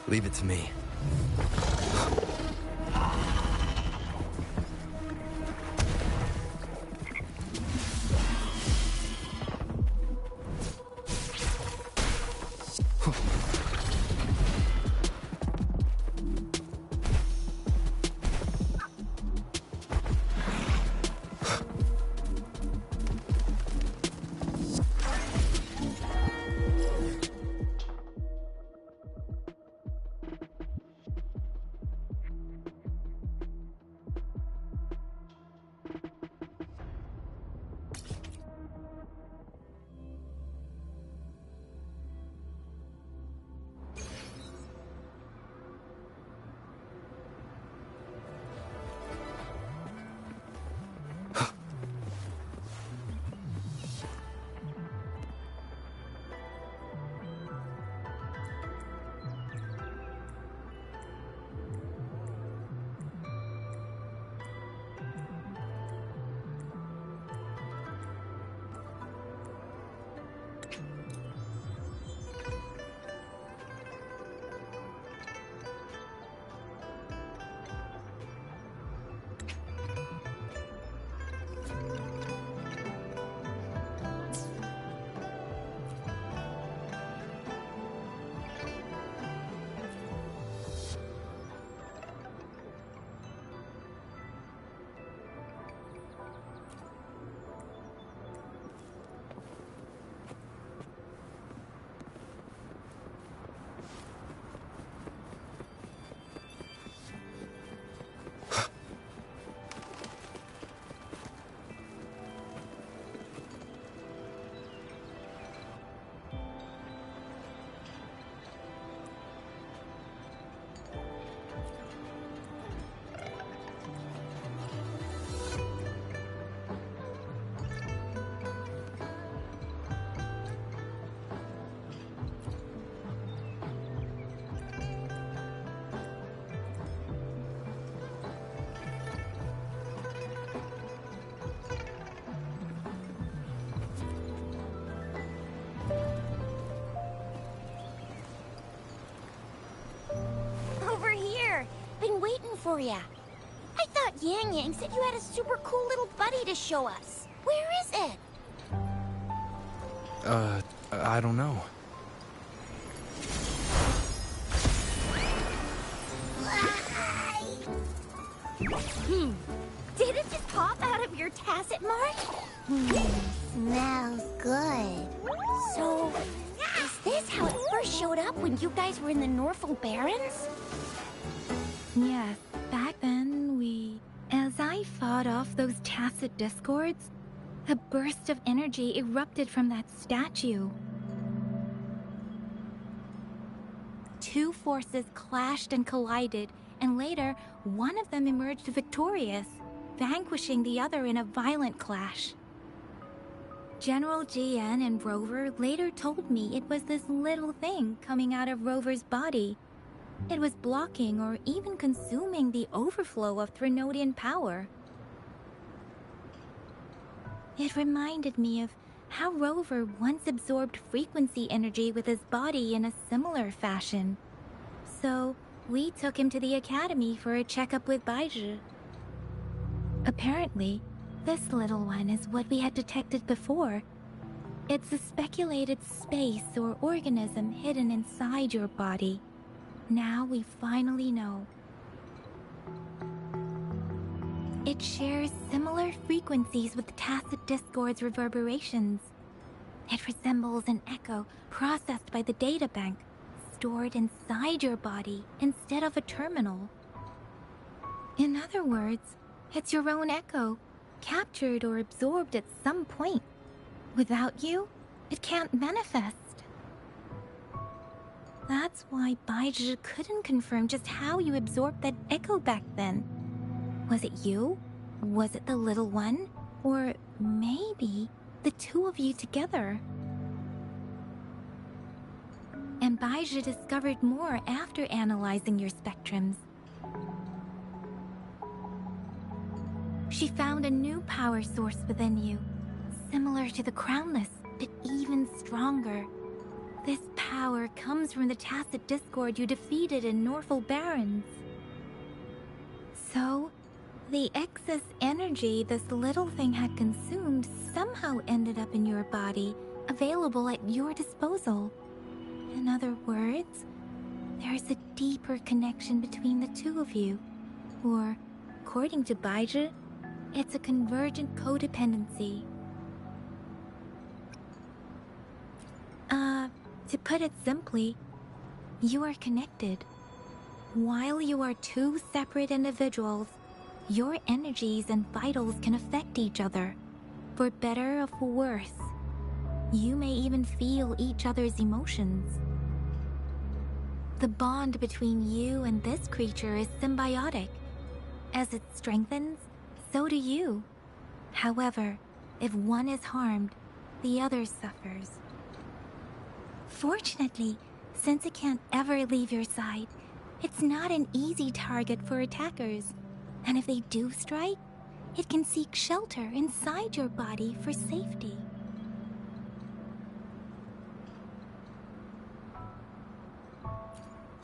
S2: Leave it to me.
S8: for ya. I thought Yang Yang said you had a super cool little buddy to show us. Where is it?
S2: I don't know.
S8: Did it just pop out of your tacit mark?
S3: Smells good.
S8: So, is this how it first showed up when you guys were in the Norful Barrens?
S1: Yes, back then as I fought off those tacit discords, a burst of energy erupted from that statue. Two forces clashed and collided, and later, one of them emerged victorious, vanquishing the other in a violent clash. General GN and Rover later told me it was this little thing coming out of Rover's body. It was blocking or even consuming the overflow of Threnodian power. It reminded me of how Rover once absorbed frequency energy with his body in a similar fashion. So, we took him to the academy for a checkup with Baizhi. Apparently, this little one is what we had detected before. It's a speculated space or organism hidden inside your body. Now we finally know. It shares similar frequencies with tacit discord's reverberations. It resembles an echo processed by the data bank, stored inside your body instead of a terminal. In other words, it's your own echo, captured or absorbed at some point. Without you, it can't manifest. That's why Baizhi couldn't confirm just how you absorbed that echo back then. Was it you? Was it the little one? Or maybe the two of you together? And Baizhi discovered more after analyzing your spectrums. She found a new power source within you, similar to the Crownless, but even stronger. This power comes from the tacit discord you defeated in Norful Barrens. So, the excess energy this little thing had consumed somehow ended up in your body, available at your disposal. In other words, there's a deeper connection between the two of you. Or, according to Baizhi, it's a convergent codependency. To put it simply, you are connected. While you are two separate individuals, your energies and vitals can affect each other, for better or for worse. You may even feel each other's emotions. The bond between you and this creature is symbiotic. As it strengthens, so do you. However, if one is harmed, the other suffers. Fortunately, since it can't ever leave your side, it's not an easy target for attackers. And if they do strike, it can seek shelter inside your body for safety.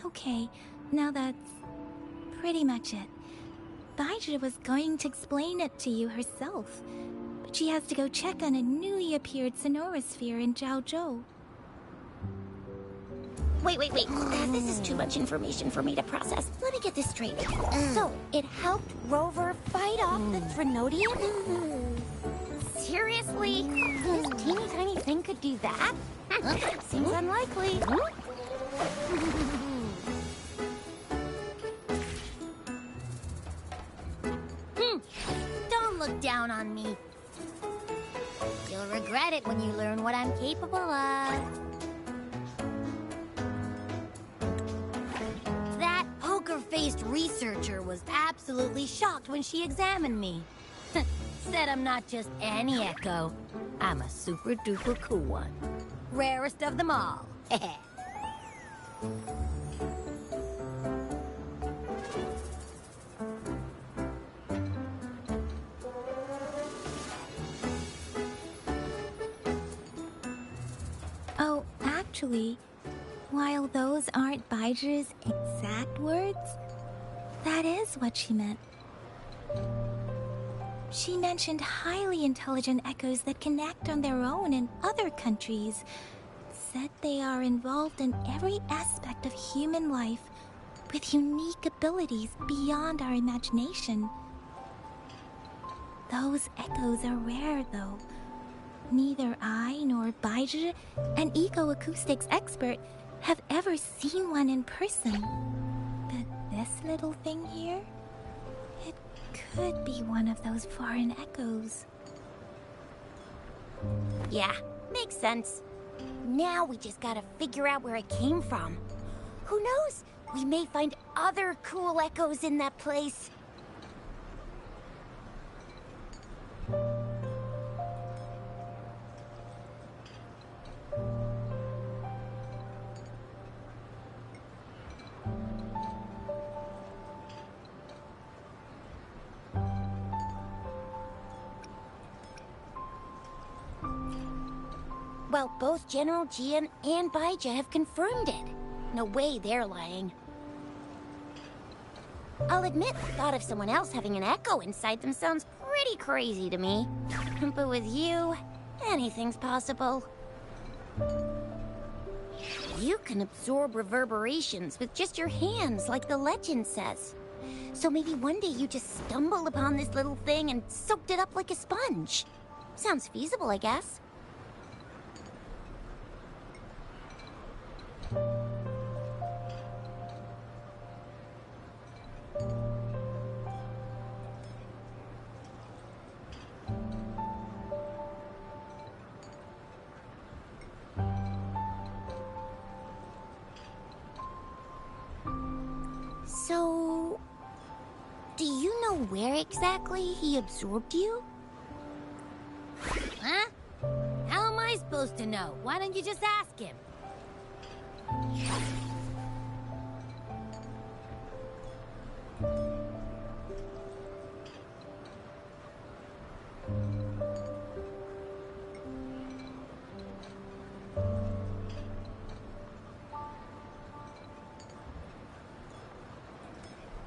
S1: Okay, now that's pretty much it. Baizhi was going to explain it to you herself, but she has to go check on a newly appeared sonorosphere in Zhaozhou.
S8: Wait. This is too much information for me to process. Let me get this straight. So, it helped Rover fight off the Threnodian? Seriously? This teeny tiny thing could do that? Seems unlikely. Don't look down on me. You'll regret it when you learn what I'm capable of. That poker-faced researcher was absolutely shocked when she examined me. Said I'm not just any echo. I'm a super-duper cool one. Rarest of them all.
S1: Oh, actually, while those aren't Baizhi's exact words, That is what she meant. She mentioned highly intelligent echoes that can act on their own in other countries. Said they are involved in every aspect of human life with unique abilities beyond our imagination. Those echoes are rare, though. Neither I nor Baizhi, an eco-acoustics expert, have ever seen one in person. But this little thing here, it could be one of those foreign echoes.
S8: Yeah, makes sense. Now we just gotta figure out where it came from. Who knows? We may find other cool echoes in that place. Well, both General Jian and Baizhi have confirmed it. No way they're lying. I'll admit, the thought of someone else having an echo inside them sounds pretty crazy to me. But with you, anything's possible. You can absorb reverberations with just your hands, like the legend says. So maybe one day you just stumbled upon this little thing and soaked it up like a sponge. Sounds feasible, I guess. So, do you know where exactly he absorbed you?
S3: Huh? How am I supposed to know? Why don't you just ask him?